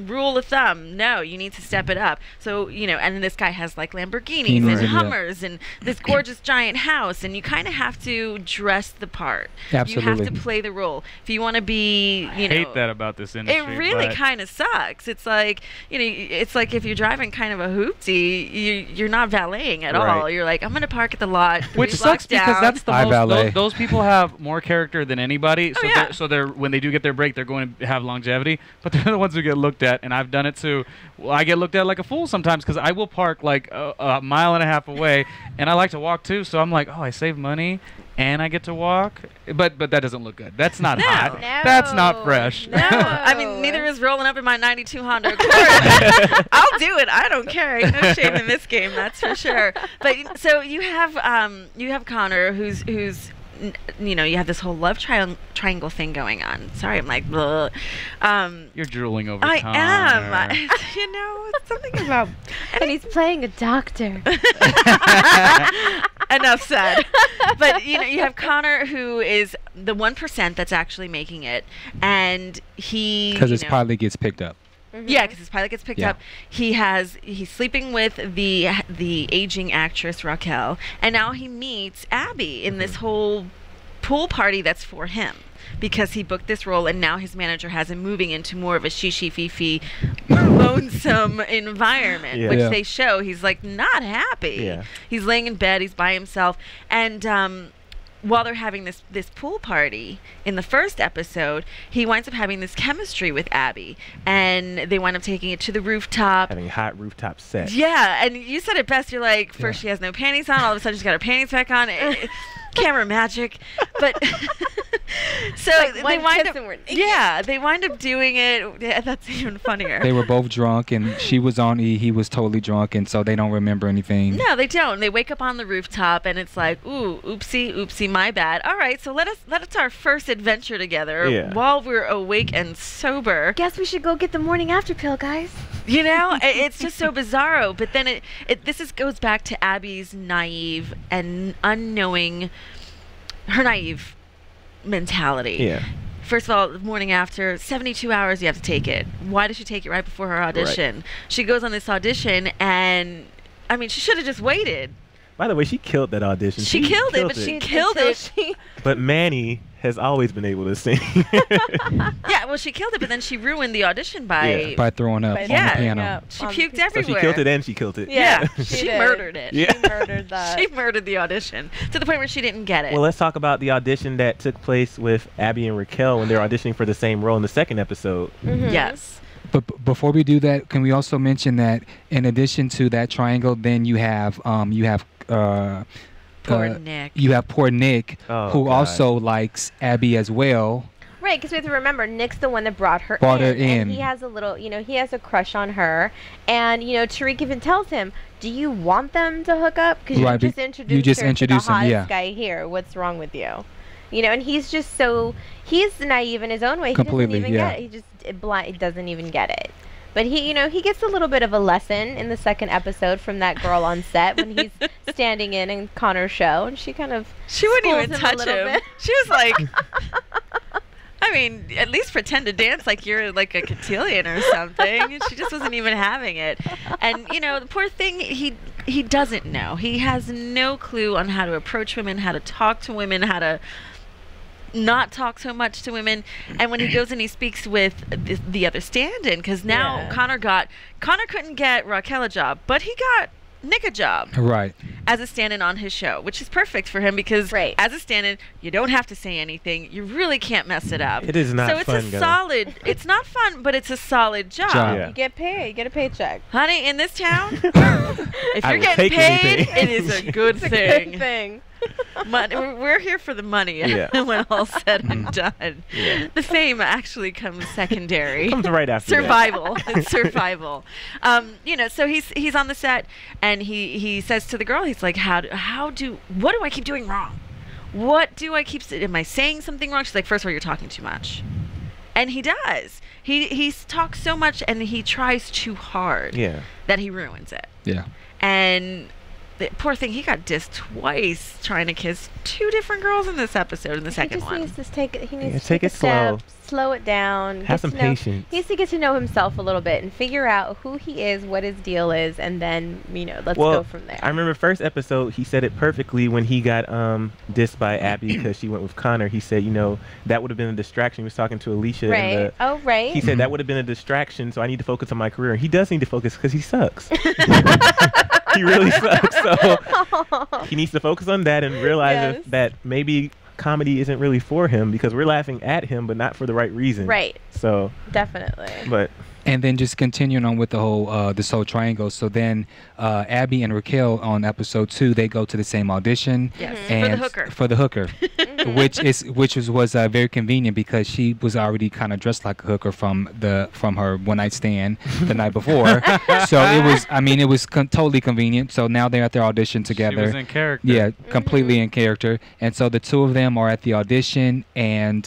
rule of thumb, no, you need to step it up. So, and then this guy has like Lamborghinis and Right, yeah. Hummers and this gorgeous giant house, and you kind of have to dress the part. Absolutely. You have to play the role. If you want to be, I hate that about this industry. it really but kind of sucks. It's like, it's like if you're driving kind of a hoopty, you're not valeting at Right. all. You're like, I'm going to park at the lot. Which 3 sucks blocks because down. that's the I most. valet. Those people have more character than anybody. So yeah. they're when they do get their break, they're going to have longevity. But they're the ones who get looked at, and I've done it too. Well, I get looked at like a fool sometimes because I will park like a mile and a half away, and I like to walk too. So I'm like, oh, I save money and I get to walk. But that doesn't look good. That's not hot. No. That's not fresh. No, I mean, neither is rolling up in my 92 Honda Accord. I'll do it. I don't care. Ain't no shame in this game, that's for sure. But so you have Connor, who's you have this whole love triangle thing going on. Sorry, I'm like, bleh. You're drooling over I Connor. am. It's something about. And he's playing a doctor. Enough said. But you have Connor, who is the 1% that's actually making it, and he Because his pilot gets picked up. Yeah, because his pilot gets picked Yeah. up. He's sleeping with the aging actress Raquel, and now he meets Abby in this whole pool party that's for him. Because he booked this role, and now his manager has him moving into more of a she-fifi, lonesome environment, Yeah. which Yeah. they show. He's like not happy. Yeah. He's laying in bed. He's by himself, and while they're having this pool party in the first episode, he winds up having this chemistry with Abby, and they wind up taking it to the rooftop. Having hot rooftop sex. Yeah, and you said it best. You're like, first she has no panties on, all of a sudden she's got her panties back on. Camera magic, but so Like they one wind kiss up. and we're naked. Yeah, they wind up doing it. Yeah, that's even funnier. They were both drunk, and she was on E. He was totally drunk, and so they don't remember anything. No, they don't. They wake up on the rooftop, and it's like, ooh, oopsie, my bad. All right, so let us our first adventure together Yeah. while we're awake and sober. Guess we should go get the morning after pill, guys. It's just so bizarro. But then this goes back to Abby's naive and unknowing, her naive mentality. Yeah. First of all, the morning after, 72 hours you have to take it. Why does she take it right before her audition? She goes on this audition, and I mean, she should have just waited. By the way, she killed that audition. She killed it, but she killed it. But Manny has always been able to sing. Yeah, well, she killed it, but then she ruined the audition by By throwing up on the Yeah. piano. she puked So everywhere. she killed it and she killed it. Yeah, she she did. murdered it. Yeah. She murdered that. She murdered the audition to the point where she didn't get it. Well, let's talk about the audition that took place with Abby and Raquel when they were auditioning for the same role in the second episode. Yes. But before we do that, can we also mention that in addition to that triangle, then you have Poor Nick. You have poor Nick, Oh, who God. also likes Abby as well. Right, because we have to remember, Nick's the one that brought her Brought her in. in. And he has a little, he has a crush on her. And, Tariq even tells him, do you want them to hook up? Because Right, you just you introduced just her to introduced the him, hottest yeah. guy here. What's wrong with you? And he's just he's naive in his own way. Completely, he doesn't even yeah. get it. He doesn't even get it. But he gets a little bit of a lesson in the second episode from that girl on set when he's standing in Connor's show, and she kind of She wouldn't schools even him a touch little him. bit. She was like, I mean, at least pretend to dance like you're like a cotillion or something. She just wasn't even having it. And, the poor thing, he doesn't know. He has no clue on how to approach women, how to talk to women, how to not talk so much to women. And when he goes and he speaks with the other stand-in, because now Yeah. Connor couldn't get Raquel a job, but he got Nick a job Right. as a stand-in on his show, which is perfect for him because Right. as a stand-in, you don't have to say anything. You really can't mess it up. It is not so it's fun, a guys. solid. It's not fun, but it's a solid job. Job. Yeah. You get paid. You get a paycheck. Honey, in this town, if I you're will getting take paid, anything. it is a good thing. Good thing. We're here for the money Yeah. when all's said and done. Yeah. The fame actually comes secondary. Comes right after that. Survival. It's survival. So he's on the set, and he says to the girl, he's like, what do I keep doing wrong? What do I keep, am I saying something wrong? She's like, first of all, you're talking too much. And he does. He talks so much, and he tries too hard Yeah. that he ruins it. Yeah. And the poor thing, he got dissed twice trying to kiss 2 different girls in this episode, in the second one. He just needs to take it. He needs to take take it a slow. step, slow it down. Have some patience. He needs to get to know himself a little bit and figure out who he is, what his deal is, and then let's go from there. I remember first episode he said it perfectly when he got dissed by Abby because she went with Connor. He said, that would have been a distraction. He was talking to Alicia. Right. Right. He said that would have been a distraction, so I need to focus on my career. He does need to focus because he sucks. He really sucks. So he needs to focus on that and realize that maybe comedy isn't really for him because we're laughing at him, but not for the right reason. Right. So definitely. But. And then just continuing on with the whole this whole triangle. So then Abby and Raquel on episode 2, they go to the same audition. Yes. And For the hooker. which was very convenient because she was already kind of dressed like a hooker from her one night stand the night before. So it was totally convenient. So now they're at their audition together. She was in character. Yeah, completely in character. And so the two of them are at the audition, and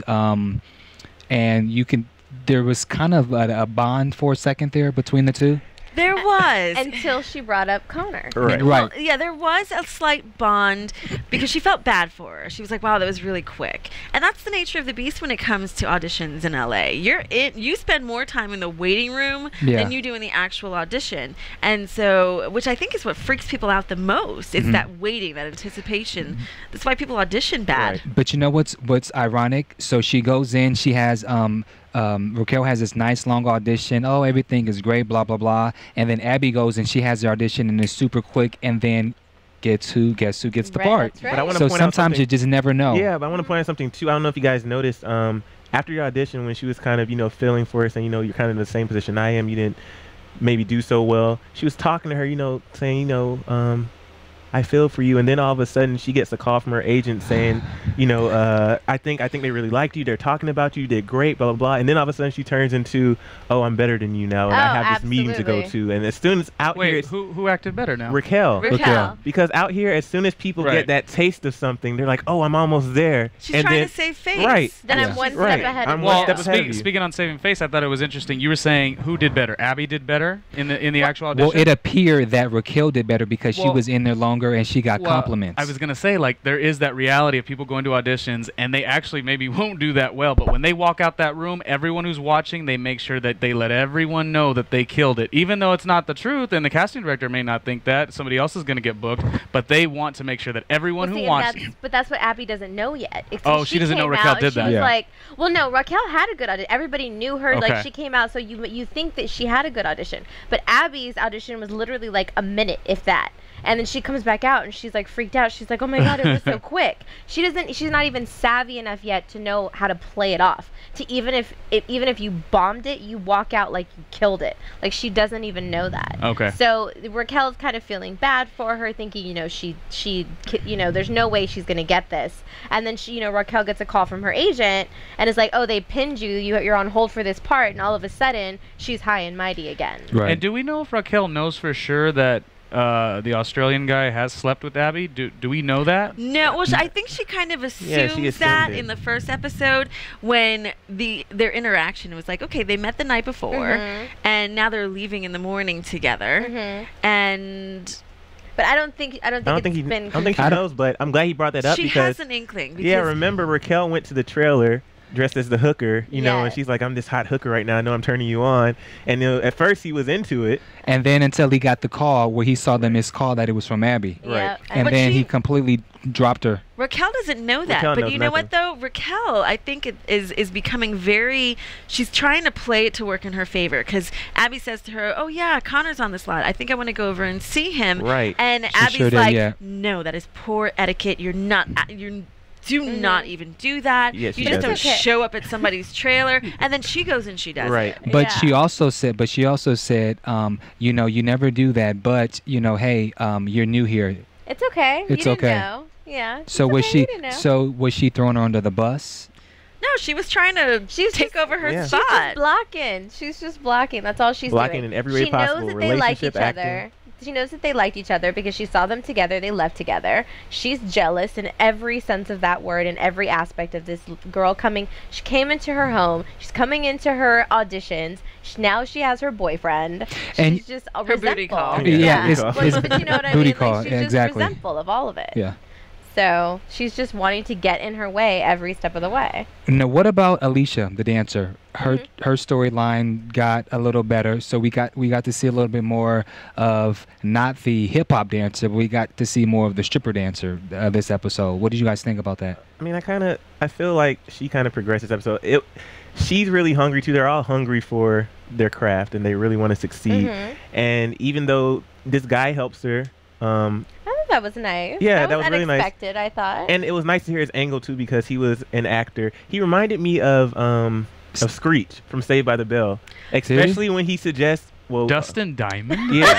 you can. There was kind of a bond for a second there between the two. There was. Until she brought up Connor. Right. Well, yeah, there was a slight bond because she felt bad for her. She was like, wow, that was really quick. And that's the nature of the beast when it comes to auditions in LA. You spend more time in the waiting room than you do in the actual audition. And so, which I think is what freaks people out the most. It's that waiting, that anticipation. That's why people audition bad. Right. But you know what's ironic? So she goes in, she has Raquel has this nice long audition. Oh, everything is great, blah blah blah. And then Abby goes and she has the audition and it's super quick. And then guess who gets the part? That's right. But I wanna So point out sometimes you just never know. Yeah, but I want to point out something too. I don't know if you guys noticed. After your audition, when she was kind of feeling for us, and you're kind of in the same position I am, you didn't maybe do so well. She was talking to her, saying, I feel for you. And then all of a sudden she gets a call from her agent saying, I think they really liked you. They're talking about you. You did great, blah, blah, blah. And then all of a sudden she turns into, oh, I'm better than you now. And I have this meeting to go to. And as soon as out here. Wait, who acted better now? Raquel. Because out here, as soon as people Right. get that taste of something, they're like, oh, I'm almost there. She's and trying then, to save face. Right. Then I'm one step ahead of I'm you. one Well, step ahead of you. speaking on saving face, I thought it was interesting. You were saying who did better? Abby did better in the actual audition. Well, it appeared that Raquel did better because she was in there longer and she got compliments. I was gonna say, like, there is that reality of people going to auditions and they actually maybe won't do that well, but when they walk out that room, everyone who's watching, they make sure that they let everyone know that they killed it, even though it's not the truth, and the casting director may not think that somebody else is gonna get booked, but they want to make sure that everyone who wants. But that's what Abby doesn't know yet. She doesn't know Raquel did that. She was like, well, no, Raquel had a good audition. Everybody knew her. Okay. Like, she came out, so you think that she had a good audition. But Abby's audition was literally like a minute, if that. And then she comes back out and she's like freaked out. She's like, oh my God, it was so quick. She's not even savvy enough yet to know how to play it off. To even if you bombed it, you walk out like you killed it. Like, she doesn't even know that. Okay. So Raquel's kind of feeling bad for her, thinking, she there's no way she's going to get this. And then Raquel gets a call from her agent and is like, oh, they pinned you. You're on hold for this part. And all of a sudden, she's high and mighty again. Right. And do we know if Raquel knows for sure that the Australian guy has slept with Abby? Do we know that? No, well, I think she kind of assumes that in the first episode when their interaction was like, okay, they met the night before, and now they're leaving in the morning together, and. But I don't think she knows, but I'm glad he brought that up she because has an inkling. Remember Raquel went to the trailer dressed as the hooker, and she's like, I'm this hot hooker right now. I know I'm turning you on. And at first he was into it. And then until he got the call where he saw the missed call that it was from Abby. Yeah. Right. And then he completely dropped her. Raquel doesn't know that. Raquel but knows you know nothing. what, though? Raquel, I think, is becoming she's trying to play it to work in her favor. Because Abby says to her, oh, yeah, Connor's on this lot. I think I want to go over and see him. Right. And Abby's like, no, that is poor etiquette. You're not... Do not even do that. Yes, you she just don't doesn't. show up at somebody's trailer. And then she goes and she does Right. it. But she also said, you never do that. But, hey, you're new here. It's okay. It's you okay. Didn't know. Yeah. So was she? So was she throwing her under the bus? No, she was trying to take over her spot. She's just blocking. That's all she's blocking doing. in every way possible. She knows that they like each Relationship other. that they liked each other because she saw them together. They left together. She's jealous in every sense of that word, in every aspect of this girl coming. She came into her home. She's coming into her auditions. Now she has her boyfriend. And she's just her booty call. Yeah, it's but you know what I booty mean? call. Like, she's Yeah, just exactly. resentful of all of it. Yeah. So she's just wanting to get in her way every step of the way. Now, what about Alicia, the dancer? Her storyline got a little better, so we got to see a little bit more of not the hip hop dancer, but we got to see more of the stripper dancer this episode. What did you guys think about that? I mean, I feel like she kind of progressed this episode. She's really hungry too. They're all hungry for their craft and they really want to succeed. And even though this guy helps her, I thought that was nice. Yeah, that was really nice. Unexpected, I thought. And it was nice to hear his angle too because he was an actor. He reminded me of Screech from Saved by the Bell, especially when he suggests, well, Dustin Diamond? Yeah.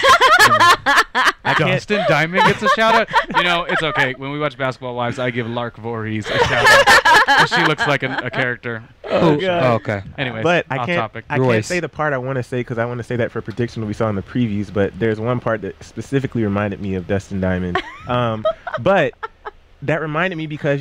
Dustin Diamond gets a shout out. You know, it's okay. When we watch Basketball Wives, I give Lark Voorhees a shout out. She looks like a character. Oh, God. Oh, okay. Anyways, but off topic. I can't say the part I want to say because I want to say that for prediction we saw in the previews. But there's one part that specifically reminded me of Dustin Diamond. But that reminded me because,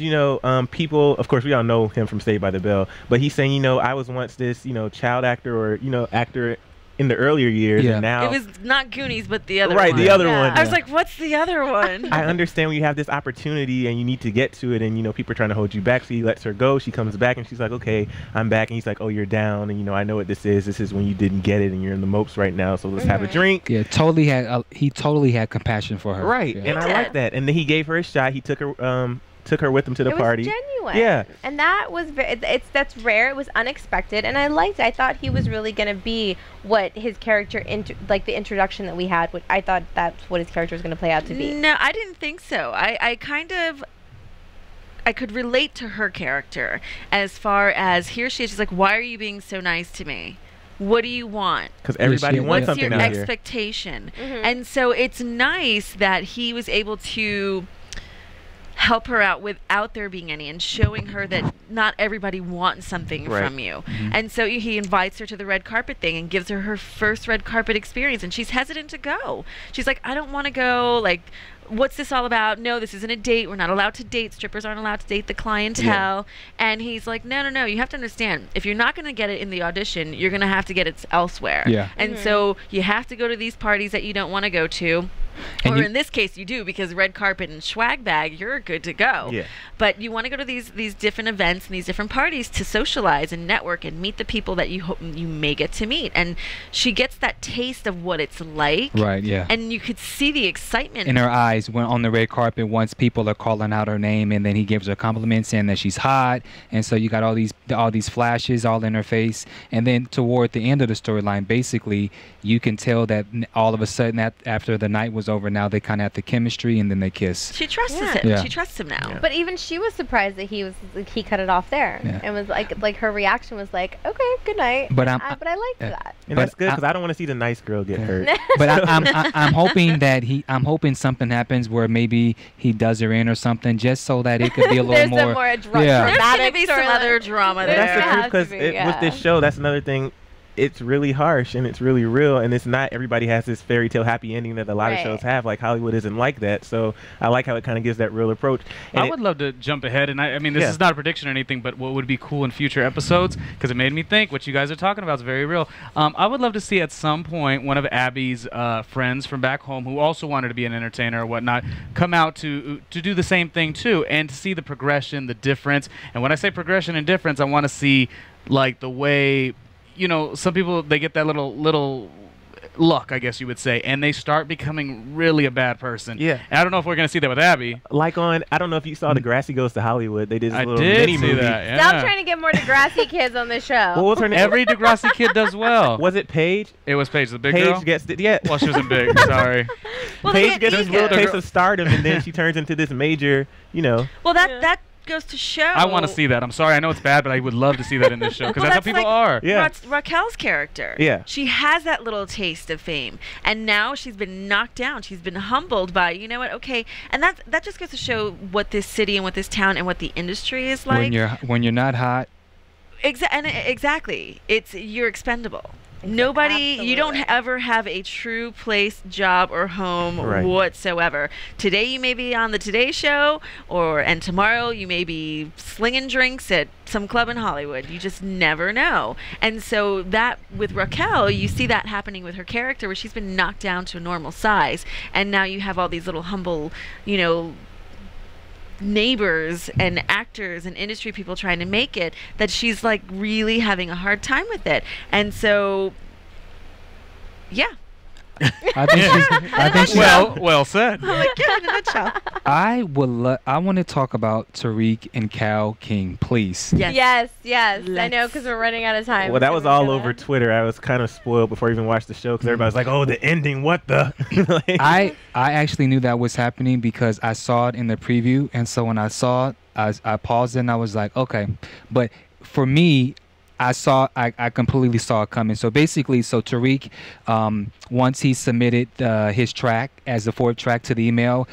people, of course, we all know him from Saved by the Bell. But he's saying, I was once this, child actor or, actor in the earlier years. Yeah. And now. It was not Goonies, but the other one. Right, the other one. I was like, what's the other one? I understand when you have this opportunity and you need to get to it and, people are trying to hold you back. So he lets her go. She comes back and she's like, okay, I'm back. And he's like, oh, you're down. And, I know what this is. This is when you didn't get it and you're in the mopes right now. So let's have a drink. Yeah, he totally had compassion for her. Right. Yeah. And I like that. And then he gave her a shot. He took her with him to the party. It was genuine. Yeah. And that was that's rare. It was unexpected, and I liked it. I thought he was really going to be what his character like the introduction that we had. I thought that's what his character was going to play out to be. No, I didn't think so. I could relate to her character as far as here she is. She's like, why are you being so nice to me? What do you want? Because everybody wants What's something your out here. expectation? And so it's nice that he was able to help her out without there being any and showing her that not everybody wants something from you. And so he invites her to the red carpet thing and gives her first red carpet experience, and she's hesitant to go. She's like, I don't want to go. Like, what's this all about? No, this isn't a date. We're not allowed to date. Strippers aren't allowed to date the clientele. Yeah. And he's like, no. You have to understand, if you're not going to get it in the audition, you're going to have to get it elsewhere. Yeah. And so you have to go to these parties that you don't want to go to. And or in this case, you do, because red carpet and swag bag, you're good to go. Yeah. But you want to go to these different events and these different parties to socialize and network and meet the people that you hope you may get to meet. And she gets that taste of what it's like. Right, yeah. And you could see the excitement in her eyes when on the red carpet once people are calling out her name, and then he gives her compliments saying that she's hot. And so you got all these flashes all in her face. And then toward the end of the storyline, basically, you can tell that all of a sudden after the night was over, now they kind of have the chemistry, and then they kiss. She trusts him. Yeah. She trusts him now. Yeah. But even she was surprised that he cut it off there, and was like her reaction was like, okay, good night. But I liked that. And that's good because I don't want to see the nice girl get hurt. But I'm hoping that I'm hoping something happens where maybe he does her in or something, just so that it could be a little There's more. some more There's going to be some other drama But there. that's the truth has to because be, with this show, that's another thing. It's really harsh and it's really real, and it's not everybody has this fairy tale happy ending that a lot of shows have. Like Hollywood isn't like that, so I like how it kind of gives that real approach. And I would love to jump ahead, and I mean, this is not a prediction or anything, but what would be cool in future episodes, because it made me think what you guys are talking about is very real. I would love to see at some point one of Abby's friends from back home who also wanted to be an entertainer or whatnot come out to do the same thing too, and to see the progression, the difference. And when I say progression and difference, I want to see like the way, some people, they get that little luck, I guess you would say, and they start becoming really a bad person. Yeah. And I don't know if we're going to see that with Abby. like I don't know if you saw Degrassi Goes to Hollywood. They did this little did mini see movie. that. Yeah. Stop trying to get more Degrassi kids on the show. What was her name? Every Degrassi kid does well. Was it Paige? It was Paige, the big Paige girl. gets Well, she wasn't big. Sorry. Well, Paige gets this little The taste girl- of stardom, and then she turns into this major, Well, that goes to show. I want to see that. I'm sorry. I know it's bad, but I would love to see that in this show because that's how people are. Yeah. Raquel's character. Yeah. She has that little taste of fame, and now she's been knocked down. She's been humbled by, you know what? Okay, and that just goes to show what this city and what this town and what the industry is like. When you're not hot. Exactly, you're expendable. Nobody, you don't Absolutely. ever have a true place, job, or home Right. whatsoever. Today you may be on the Today Show, and tomorrow you may be slinging drinks at some club in Hollywood. You just never know. And so that with Raquel, you see that happening with her character, where she's been knocked down to a normal size, and now you have all these little humble, neighbors and actors and industry people trying to make it, that she's like really having a hard time with it. And so yeah, I think she's Well said. like, yeah, in a nutshell. I want to talk about Tariq and Cal King, please. Yes. Yes. I know, Let's- because we're running out of time. Well, that so was we're all gonna- over Twitter. I was kind of spoiled before I even watched the show because everybody was like, "Oh, the ending! What the?" Like- I actually knew that was happening because I saw it in the preview, and so when I saw it, I paused it and I was like, okay. But for me, I completely saw it coming. So basically, Tariq, once he submitted his track as the fourth track to the email,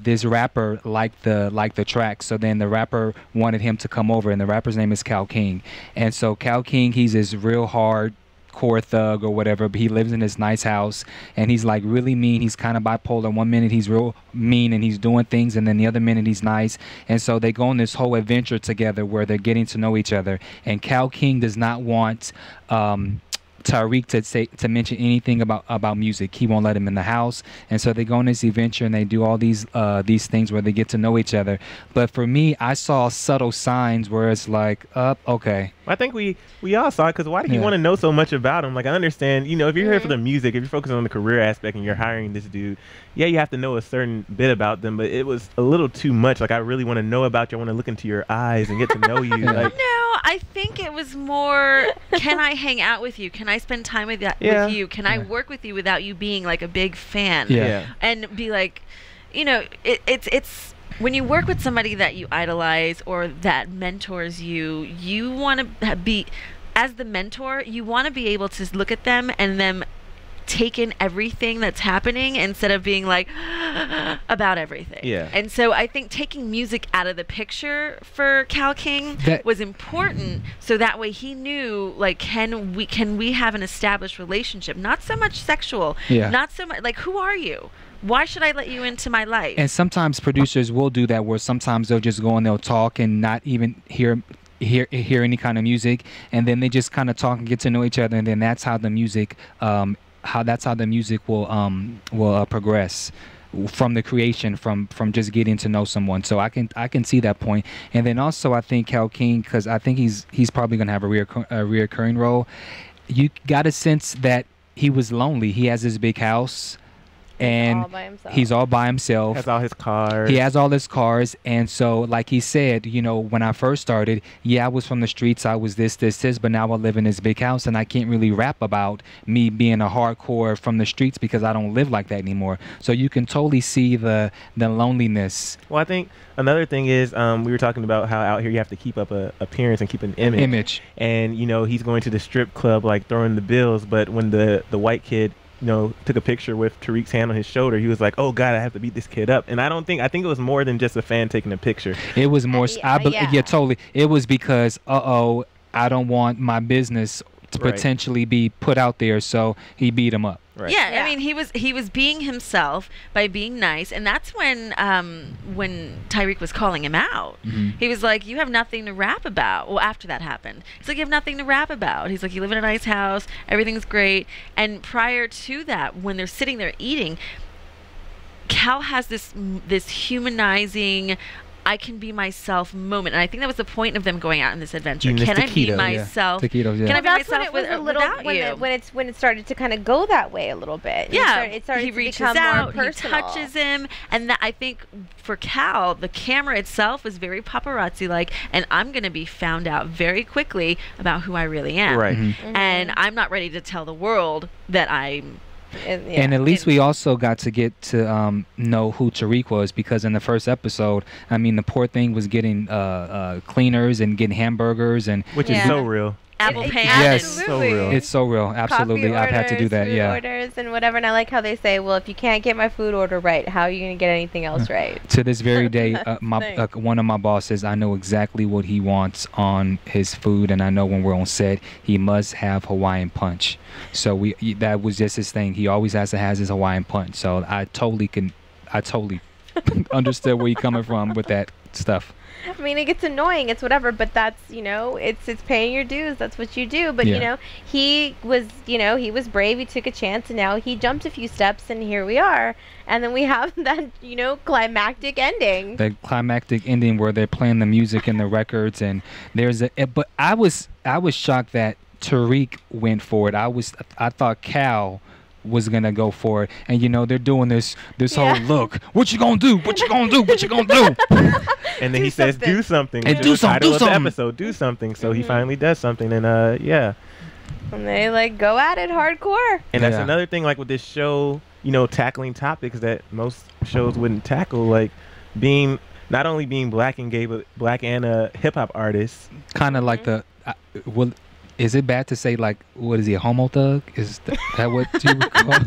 this rapper liked the track. So then the rapper wanted him to come over, and the rapper's name is Cal King. And so Cal King, he's this real hard core thug or whatever, but he lives in this nice house, and he's like really mean. He's kind of bipolar. One minute he's real mean and he's doing things, and then the other minute he's nice. And so they go on this whole adventure together where they're getting to know each other. And Cal King does not want Tariq to mention anything about music. He won't let him in the house. And so they go on this adventure and they do all these things where they get to know each other. But for me, I saw subtle signs where it's like, okay. I think we all saw it, because why do you want to know so much about him? Like, I understand, if you're here for the music, if you're focusing on the career aspect and you're hiring this dude, yeah, you have to know a certain bit about them, but it was a little too much. Like, I really want to know about you. I want to look into your eyes and get to know you. Like, No, I think it was more, can I hang out with you? Can I spend time with you? Can I work with you without you being like a big fan? Yeah. And be like, it's when you work with somebody that you idolize or that mentors you, you want to be, as the mentor, you want to be able to look at them and them take in everything that's happening instead of being like about everything. Yeah. And so I think taking music out of the picture for Cal King was important, so that way he knew, like, can we have an established relationship, not so much sexual, not so much like, who are you? Why should I let you into my life? And sometimes producers will do that, where sometimes they'll just go and they'll talk and not even hear any kind of music, and then they just kind of talk and get to know each other, and then that's how the music will progress from the creation, from just getting to know someone. So I can see that point. And then also I think Cal King, because I think he's probably gonna have a reoccurring role. You got a sense that he was lonely. He has this big house, and he's all by himself. has all his cars. He has all his cars. And so, like he said, when I first started, I was from the streets. I was this, but now I live in this big house, and I can't really rap about me being a hardcore from the streets because I don't live like that anymore. So you can totally see the loneliness. Well, I think another thing is, we were talking about how out here you have to keep up a appearance and keep an image. And, he's going to the strip club, like, throwing the bills. But when the white kid, took a picture with Tariq's hand on his shoulder, he was like, "Oh God, I have to beat this kid up." And I think it was more than just a fan taking a picture. It was more. Totally. It was because, I don't want my business to potentially be put out there, so he beat him up. Right. Yeah, I mean, he was being himself by being nice, and that's when Tyreek was calling him out. He was like, "You have nothing to rap about." Well, after that happened, he's like, "You have nothing to rap about." He's like, "You live in a nice house, everything's great." And prior to that, when they're sitting there eating, Cal has this humanizing, I can be myself moment, and I think that was the point of them going out on this adventure. Can I be myself? Taquitos, Can I be That's when myself it was a little when it started to kind of go that way a little bit. Yeah, it started he to reaches become out, more he personal. touches him, and that, I think for Cal, the camera itself was very paparazzi-like, and I'm going to be found out very quickly about who I really am. Right. And I'm not ready to tell the world that I'm. And at least we also got to get to know who Tariq was, because in the first episode, I mean, the poor thing was getting cleaners and getting hamburgers, and which is so real. Apple Pay. Yes. So real. It's so real. Absolutely. Coffee I've had to do orders, that. food Yeah. orders and whatever. And I like how they say, well, if you can't get my food order right, how are you going to get anything else right? To this very day, Thanks. one of my bosses, I know exactly what he wants on his food, and I know when we're on set, he must have Hawaiian punch. So that was just his thing. He always has to have his Hawaiian punch. So I totally understood where you're coming from with that stuff. I mean, it gets annoying. It's whatever, but that's, it's paying your dues. That's what you do. But, Yeah. he was brave. He took a chance, and now he jumped a few steps, and here we are. And then we have that, climactic ending. The climactic ending where they're playing the music and the records, and but I was shocked that Tariq went for it. I thought Cal was gonna go for it, and they're doing this whole look. What you gonna do? What you gonna do? What you gonna do? And then he says, "Do something." And which do is the title something, of do the something. episode. Do something. So he finally does something, and yeah. And they, go at it hardcore. And that's Yeah. another thing, like with this show, tackling topics that most shows wouldn't tackle, like not only being black and gay, but black and a hip hop artist. Kind of like well, is it bad to say, like, what is he, a homo thug? Is that what you would call it?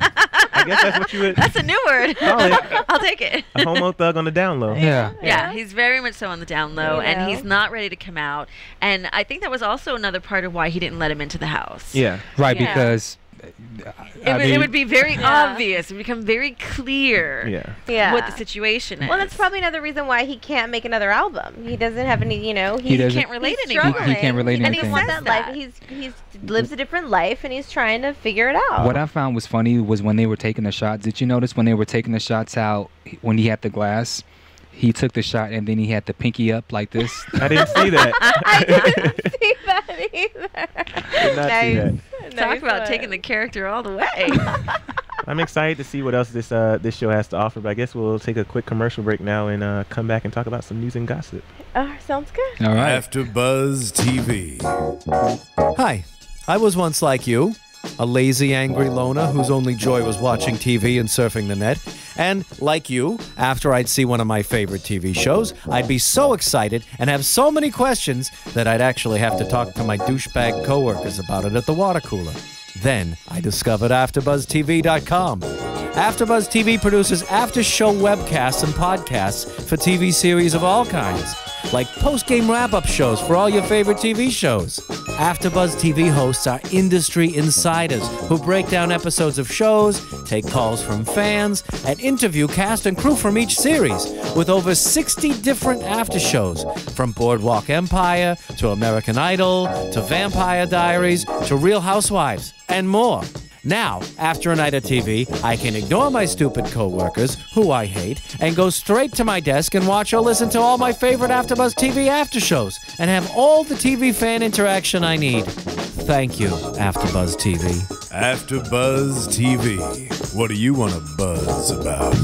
I guess that's what you would That's a new word. call it. I'll take it. A homo thug on the down low. Yeah. Yeah, he's very much so on the down low, You and know. he's not ready to come out. And I think that was also another part of why he didn't let him into the house. Yeah. Right, Yeah. because It would be very Yeah. obvious. It would become very clear Yeah. Yeah. what the situation is. Well, that's probably another reason why he can't make another album. He doesn't have any, He He doesn't- can't relate he's anymore. struggling. He can't relate He doesn't anything. want Says that life. that. He lives a different life, and he's trying to figure it out. what I found was funny was when they were taking the shots. Did you notice when they were taking the shots out, when he had the glass, he took the shot and then he had the pinky up like this? I didn't see that. I didn't see that either. Did not see that. Talk about taking the character all the way. I'm excited to see what else this show has to offer, but I guess we'll take a quick commercial break now and come back and talk about some news and gossip. Sounds good. All right. AfterBuzz TV. Hi, I was once like you, a lazy, angry loner whose only joy was watching TV and surfing the net. And, like you, after I'd see one of my favorite TV shows, I'd be so excited and have so many questions that I'd actually have to talk to my douchebag coworkers about it at the water cooler. Then I discovered AfterBuzzTV.com. AfterBuzz TV produces after-show webcasts and podcasts for TV series of all kinds, like post-game wrap-up shows for all your favorite TV shows. AfterBuzz TV hosts are industry insiders who break down episodes of shows, take calls from fans, and interview cast and crew from each series, with over 60 different after shows, from Boardwalk Empire to American Idol to Vampire Diaries to Real Housewives, and more. Now, after a night of TV, I can ignore my stupid coworkers, who I hate, and go straight to my desk and watch or listen to all my favorite AfterBuzz TV after shows, and have all the TV fan interaction I need. Thank you, AfterBuzz TV. AfterBuzz TV. What do you want to buzz about?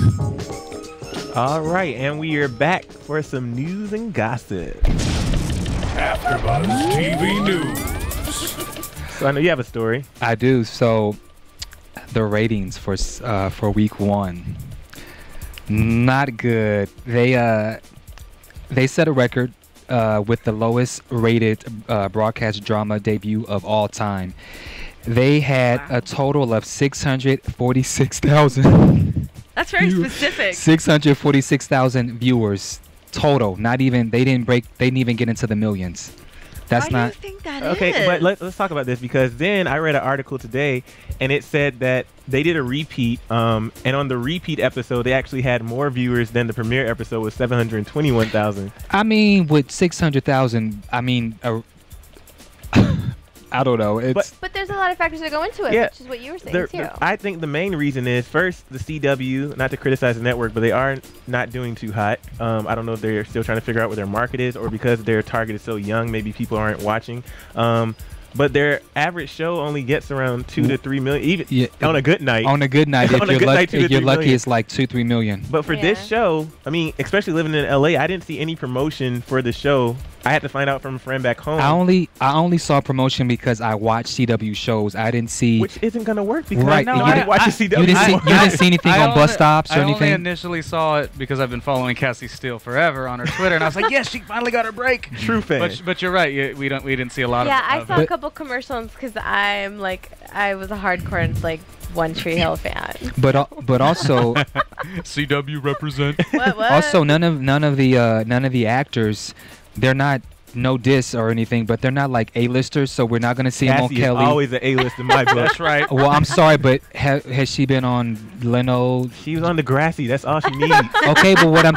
All right, and we are back for some news and gossip. AfterBuzz TV News. So I know you have a story. I do. So the ratings for week 1, not good. They set a record with the lowest rated broadcast drama debut of all time. They had a total of 646,000 That's very specific. 646,000 viewers total. Not even they didn't even get into the millions. That's Why not. do you think that Okay, is? but let's talk about this, because then I read an article today and it said that they did a repeat, and on the repeat episode they actually had more viewers than the premiere episode with 721,000. I mean, with 600,000, I mean, I don't know. It's But there's a lot of factors that go into it, Yeah. which is what you were saying, too. I think the main reason is, first, the CW, not to criticize the network, but they are not doing too hot. I don't know if they're still trying to figure out what their market is, or because their target is so young, maybe people aren't watching. But their average show only gets around 2 to 3 million, even on a good night. on a good night. On If a you're, good night, 2 to if you're 3 lucky, million. it's like 2-3 million. But for this Yeah. show, I mean, especially living in LA, I didn't see any promotion for the show I had to find out from a friend back home. I only saw promotion because I watched CW shows. I didn't see. Which isn't gonna work because Right, no, you I didn't didn't- watch the CW. You didn't see anything I on only- bus stops or I only anything. initially saw it because I've been following Cassie Steele forever on her Twitter, and I was like, yes, she finally got her break. True fan. But you're right. We didn't see a lot Yeah, of. I saw a couple commercials because I was a hardcore like One Tree Hill fan. But also CW represent. What? also none of the actors, they're not. No diss or anything, but they're not like A-listers, so we're not going to see them on Cassie is Kelly. always an A-list in my book. That's right. Well, I'm sorry, but has she been on Leno? She was on Degrassi. That's all she needs. Okay, but what I'm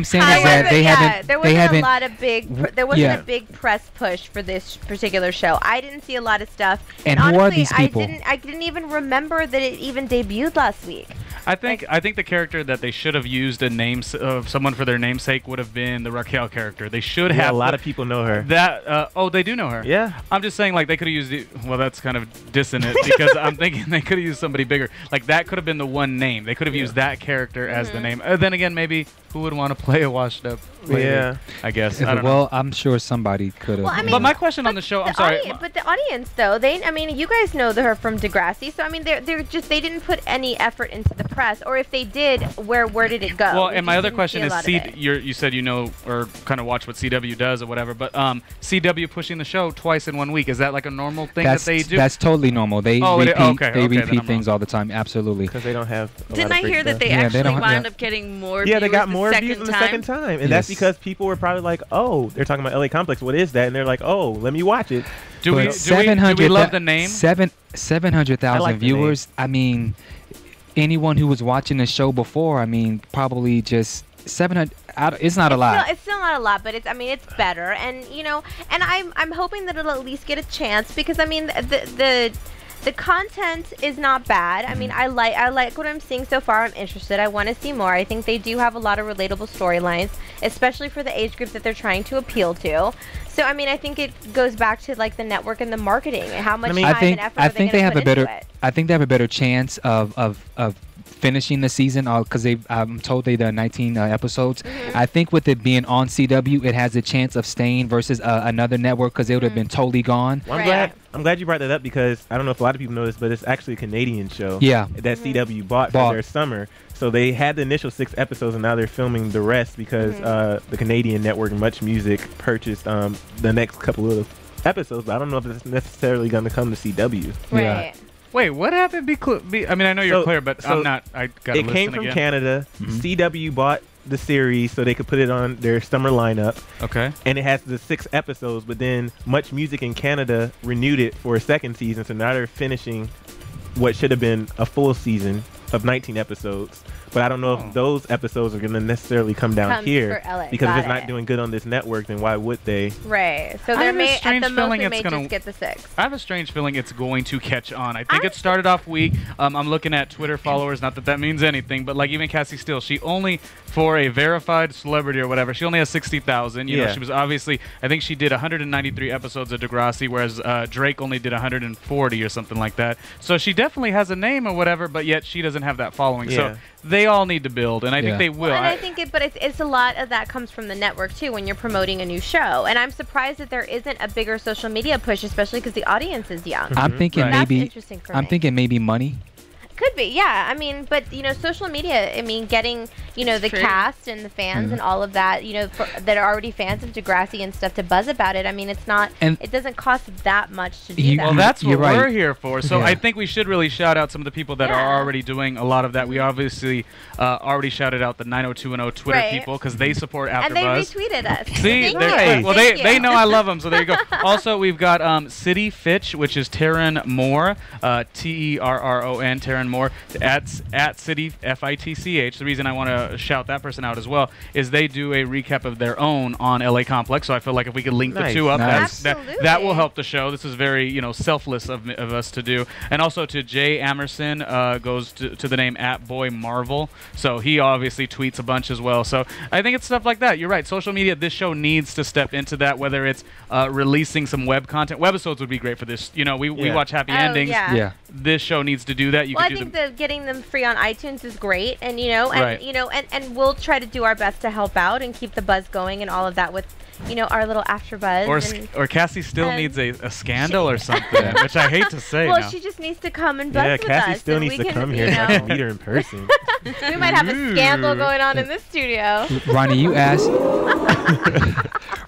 saying is that they haven't. There They wasn't haven't. a lot of there wasn't yeah. a big press push for this particular show. I didn't see a lot of stuff. And who honestly, are these people? I didn't even remember that it even debuted last week. I think the character that they should have used a name of someone for their namesake would have been the Raquel character. They should Yeah, have. a lot of people know her. That they do know her. Yeah. I'm just saying, like, they could have used well, that's kind of dissonant because I'm thinking they could have used somebody bigger. Like, that could have been the one name. They could have used that character as the name. Then again, maybe who would want to play a washed up lady? Yeah. I guess. I don't know. Well, I'm sure somebody could have. Well, I mean, But my question on the show, I'm sorry. But the audience, though, you guys know her from Degrassi, so I mean, they didn't put any effort into the press, or if they did, where did it go? Well, We and my just other didn't question see a is, lot of it. you said you know or kind of watch what CW does or whatever, but CW pushing the show twice in 1 week, is that like a normal thing that they do? That's totally normal. They repeat, then repeat I'm things wrong. all the time. Absolutely. Because they don't have. Didn't I hear that they Yeah, they actually don't- wound yeah. up getting more Yeah, viewers they got more views second the time? second time, and that's Yes. because people were probably like, "Oh, they're talking about LA Complex. What is that?" And they're like, "Oh, let me watch it." Do we love the name? 700,000 I like the name. viewers. I mean, anyone who was watching the show before, I mean, probably just 700. It's not a lot. It's still not a lot, but it's better, and and I'm hoping that it'll at least get a chance because I mean the content is not bad. I mean, I like what I'm seeing so far. I'm interested. I want to see more. I think they do have a lot of relatable storylines, especially for the age group that they're trying to appeal to. So I mean, I think it goes back to like the network and the marketing and how much time and effort I are they think they gonna have put a better. into it. I think they have a better chance of finishing the season because I'm told they done 19 episodes. I think with it being on CW, it has a chance of staying versus another network because it would have been totally gone. Well, Right. I'm glad you brought that up because I don't know if a lot of people know this, but it's actually a Canadian show. Yeah. That CW bought for their summer. So they had the initial 6 episodes, and now they're filming the rest because the Canadian network Much Music purchased the next couple of episodes. But I don't know if it's necessarily going to come to CW. Right. Wait, what happened? I mean, I know you're clear, but so I'm not. I gotta It listen came from again. Canada. CW bought the series so they could put it on their summer lineup. Okay. And it has the 6 episodes, but then Much Music in Canada renewed it for a second season, so now they're finishing what should have been a full season of 19 episodes. But I don't know if those episodes are going to necessarily come down Come here for LA. because if Got it's not it. doing good on this network, then why would they? Right. So I they have a may at strange the most feeling they it's may gonna- just get the 6. I have a strange feeling it's going to catch on. I think it started off weak. I'm looking at Twitter followers, not that that means anything, but like even Cassie Steele, she only, for a verified celebrity or whatever, she only has 60,000. You know, she was obviously, I think she did 193 episodes of Degrassi, whereas Drake only did 140 or something like that. So she definitely has a name or whatever, but yet she doesn't have that following. Yeah. So they all need to build, and I think they will. And I think it's a lot of that comes from the network too when you're promoting a new show. And I'm surprised that there isn't a bigger social media push, especially because the audience is young. I'm thinking That's maybe. interesting for I'm me. thinking maybe money. Could be, yeah. I mean, but social media. I mean, getting the True. cast and the fans and all of that. That are already fans of Degrassi and stuff to buzz about it. I mean, it's not. And it doesn't cost that much to do that. Well, that's what You're right. we're here for. So Yeah. I think we should really shout out some of the people that are already doing a lot of that. We obviously already shouted out the 90210 Twitter Right. people because they support AfterBuzz. And they retweeted us. See, Thank they're- you. well, Thank they you. know I love them, so there you go. Also, we've got City Fitch, which is Taryn Moore, Terron, Taryn Moore, at City FITCH. The reason I want to shout that person out as well is they do a recap of their own on LA Complex. So I feel like if we could link the two up, Nice. that will help the show. This is very selfless of us to do. And also to Jay Amerson goes to the name @BoyMarvel. So he obviously tweets a bunch as well. So I think it's stuff like that. You're right. Social media. This show needs to step into that. Whether it's releasing some web content, webisodes would be great for this. We watch Happy Endings. Yeah. Yeah. this show needs to do that. You Well, I could do think them. that getting them free on iTunes is great, and and we'll try to do our best to help out and keep the buzz going and all of that with, our little AfterBuzz. Or Cassie still and needs a scandal or something, which I hate to say. Well, now. she just needs to come and buzz Yeah, with Cassie us. still and needs we to can, come here so I can meet her in person. We might have a scandal going on in this studio. Ronnie, you asked.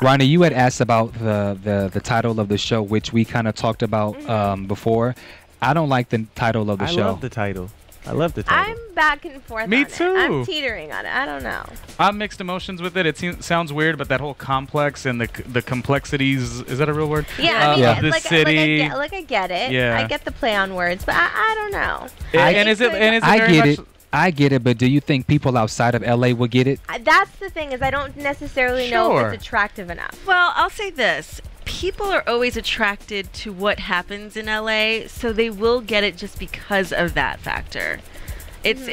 Ronnie, you had asked about the title of the show, which we kind of talked about before. I don't like the title of the show. I love the title. I'm back and forth. Me on too. It. I'm teetering on it. I don't know. I'm mixed emotions with it. It sounds weird, but that whole complex and the complexities, is that a real word? Yeah, I mean, the city. I get it. Yeah. I get the play on words, but I don't know. Is it very get much, it. I get it, but do you think people outside of LA will get it? That's the thing, is I don't necessarily know if it's attractive enough. Well, I'll say this. People are always attracted to what happens in LA, so they will get it just because of that factor. It's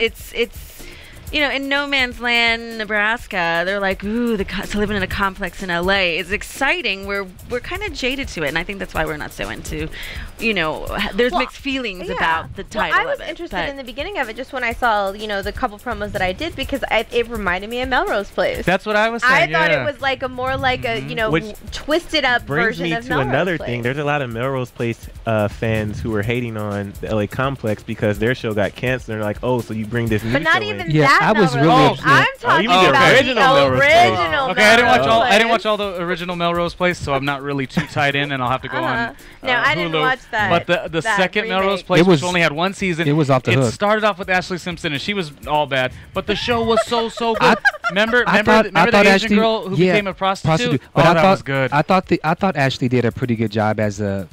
in no man's land, Nebraska, they're like, ooh, to living in a complex in LA is exciting. We're kind of jaded to it, and I think that's why we're not so into, there's mixed feelings about the title I was interested in the beginning of it just when I saw, the couple promos that I did, because it reminded me of Melrose Place. That's what I was saying. I thought it was like a more like a, Which twisted up version of Melrose Place. Brings me to another thing. There's a lot of Melrose Place fans who were hating on the LA Complex because their show got canceled. They're like, oh, so you bring this new But not show even in. that. I was really Melrose. upset. I'm talking mean the about original the Melrose Place. original. Okay, I didn't Melrose watch all the original Melrose Place, so I'm not really too tied in, and I'll have to go on. No, I didn't Hulu. watch that. But the that second remake. Melrose Place, It was- which only had one season, it was off the it hook. started off with Ashley Simpson, and she was all bad, but the show was so good. Remember I thought the Asian Ashley- girl who yeah, became a prostitute? But that was good. I thought Ashley did a pretty good job as a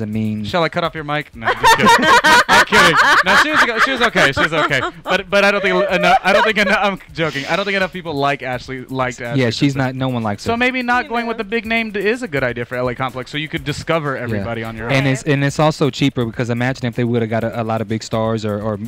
mean. Shall I cut off your mic? No, just kidding. I'm kidding. No, she was okay. She was okay. But I don't think enough. I'm joking. I don't think enough people liked Ashley. Yeah, she's not. No one likes her. So maybe not going with the big name is a good idea for LA Complex, so you could discover everybody on your own. And it's also cheaper because imagine if they would have got a lot of big stars or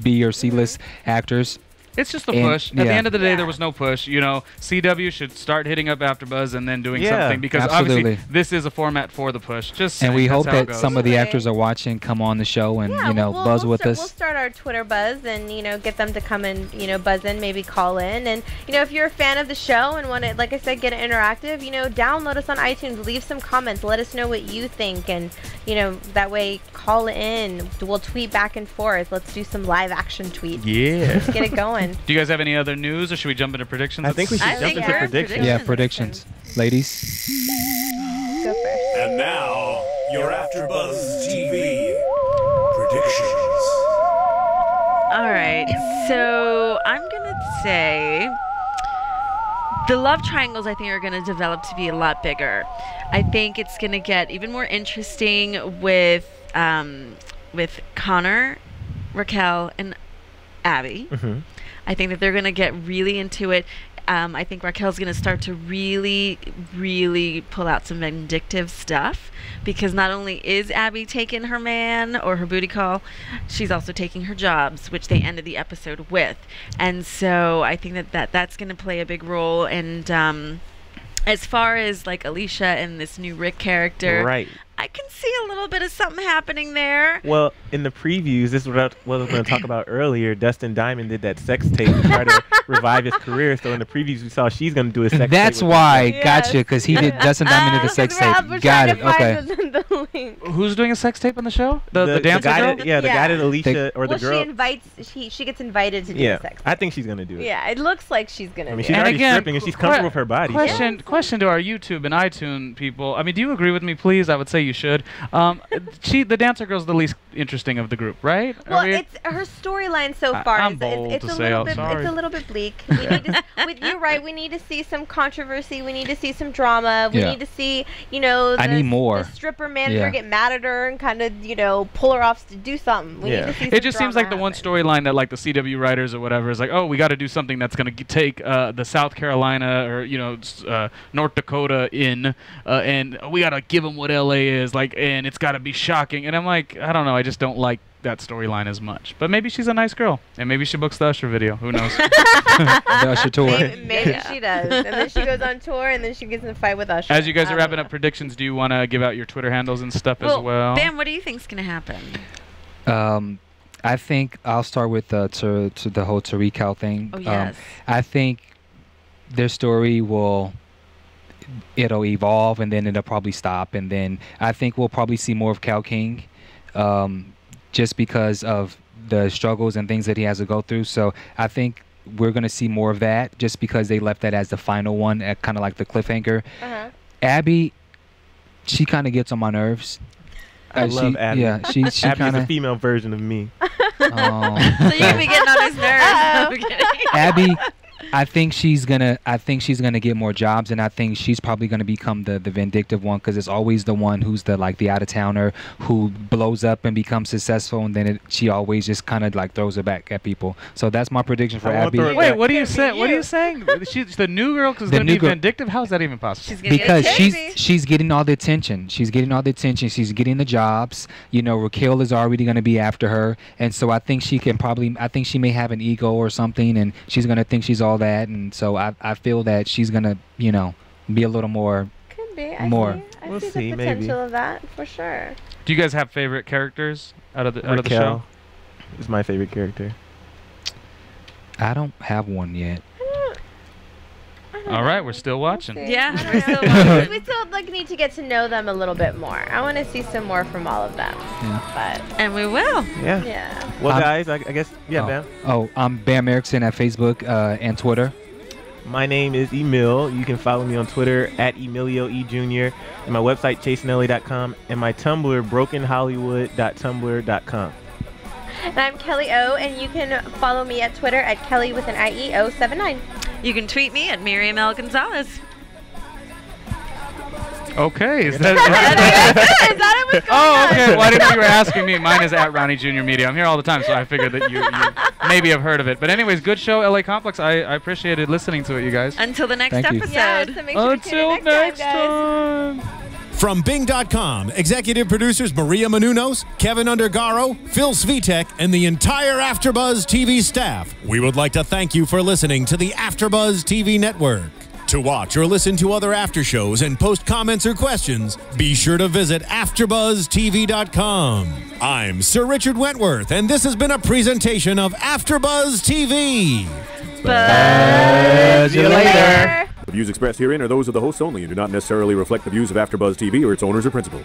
B or C-list actors. It's just a And- push. At the yeah. end of the day, there was no push. CW should start hitting up AfterBuzz and then doing Yeah, something because absolutely. obviously this is a format for the push. Just And we saying, hope that's how it that goes. some of the Absolutely. actors are watching, come on the show and buzz we'll with We'll us. start our Twitter buzz and get them to come and buzz in, maybe call in, and if you're a fan of the show and want to, like I said, get it interactive, download us on iTunes, leave some comments, let us know what you think, and that way call in. We'll tweet back and forth. Let's do some live action tweets. Yeah. Let's get it going. Do you guys have any other news, or should we jump into predictions? I think we should I jump think into we're in predictions. Yeah, predictions, ladies. Go first. And now, your AfterBuzz TV predictions. All right, so I'm gonna say the love triangles I think are gonna develop to be a lot bigger. I think it's gonna get even more interesting with Connor, Raquel, and Abby. Mm-hmm. I think that they're gonna get really into it. I think Raquel's going to start to really, really pull out some vindictive stuff, because not only is Abby taking her man or her booty call, she's also taking her jobs, which they ended the episode with. And so I think that's going to play a big role. And as far as like Alicia and this new Rick character, Right. I can see a little bit of something happening there. Well, in the previews, this is what I was going to talk about earlier. Dustin Diamond did that sex tape to try to revive his career. So in the previews, we saw she's going to do a sex tape. That's with why. Yes. Gotcha. Because he did. Dustin Diamond did the sex tape. Got it. Okay. The link. Who's doing a sex tape on the show? The dancer guy girl? That, the Yeah. guy that Alicia or the Well, girl. she gets invited to do Yeah, the sex. I think she's going to do it. Yeah, it looks like she's gonna. I mean, do she's it. And already again, stripping and she's comfortable with her body. Question to our YouTube and iTunes people. I mean, do you agree with me, please? I would say you should. The dancer girl's the least interesting of the group, right? Well, Are we- it's her storyline so far. I'm is bold it's to a say little I'm bit. sorry. It's a little bit bleak. We need to. You're right. We need to see some controversy. We need to see some drama. We Yeah. need to see, I need more. The stripper manager Yeah. get mad at her and kind of, pull her off to do something. We Yeah. need to see. it some just seems like the drama one happen. storyline that like the CW writers or whatever is like, oh, we got to do something that's going to take the South Carolina or North Dakota in, and we got to give them what LA is like, and it's got to be shocking. And I'm like, I don't know, I just don't like that storyline as much. But maybe she's a nice girl, and maybe she books the Usher video. Who knows? The Usher tour. Maybe she does, and then she goes on tour, and then she gets in a fight with Usher. As you guys I are don't wrapping know. up predictions, do you want to give out your Twitter handles and stuff as well? Bam, what do you think's going to happen? I think I'll start with to the whole Tariq thing. Oh, yes. I think their story it'll evolve and then it'll probably stop, and then I think we'll probably see more of Cal King, just because of the struggles and things that he has to go through. So I think we're gonna see more of that, just because they left that as the final one, at kind of like the cliffhanger. Abby, she kind of gets on my nerves. I love Abby. Yeah, she Abby's kind a of. female version of me. So you can be getting on his nerves. I'm kidding. Abby, I think she's gonna get more jobs, and I think she's probably gonna become the vindictive one, because it's always the one who's the out of towner who blows up and becomes successful, and then she always just kind of like throws it back at people. So that's my prediction for Abby. Wait, what are you saying? What are you saying? She's the new girl is going to be vindictive. How is that even possible? Because she's getting all the attention. She's getting all the attention. She's getting the jobs. You know, Raquel is already going to be after her, and so I think she may have an ego or something, and she's going to think she's all that, and so I feel that she's going to, be a little more. Could be. We'll see see, the maybe. potential of that for sure. Do you guys have favorite characters out of the show? Raquel is my favorite character. I don't have one yet. All right, we're still watching. Yeah, we're still watching. We still need to get to know them a little bit more. I want to see some more from all of them. Yeah. And we will. Yeah. Well, guys, I guess, Bam. I'm Bam Erickson at Facebook and Twitter. My name is Emil. You can follow me on Twitter at Emilio E. Jr. and my website, chaseandla.com, and my Tumblr, brokenhollywood.tumblr.com. And I'm Kelly O, and you can follow me at Twitter at Kelly with an IE079. You can tweet me at Miriam L. Gonzalez. Okay. Is Is that it? What's going Oh, on? okay. Well, I didn't know you were asking me. Mine is at Ronnie Jr. Media. I'm here all the time, so I figured that you maybe have heard of it. But anyways, good show, LA Complex. I appreciated listening to it, you guys. Until the next Thank you. episode. Yeah, so make sure to tune in next time, guys. From Bing.com, executive producers Maria Menounos, Kevin Undergaro, Phil Svitek, and the entire AfterBuzz TV staff, we would like to thank you for listening to the AfterBuzz TV network. To watch or listen to other after shows and post comments or questions, be sure to visit AfterBuzzTV.com. I'm Sir Richard Wentworth, and this has been a presentation of AfterBuzz TV. See you later. The views expressed herein are those of the hosts only and do not necessarily reflect the views of AfterBuzz TV or its owners or principals.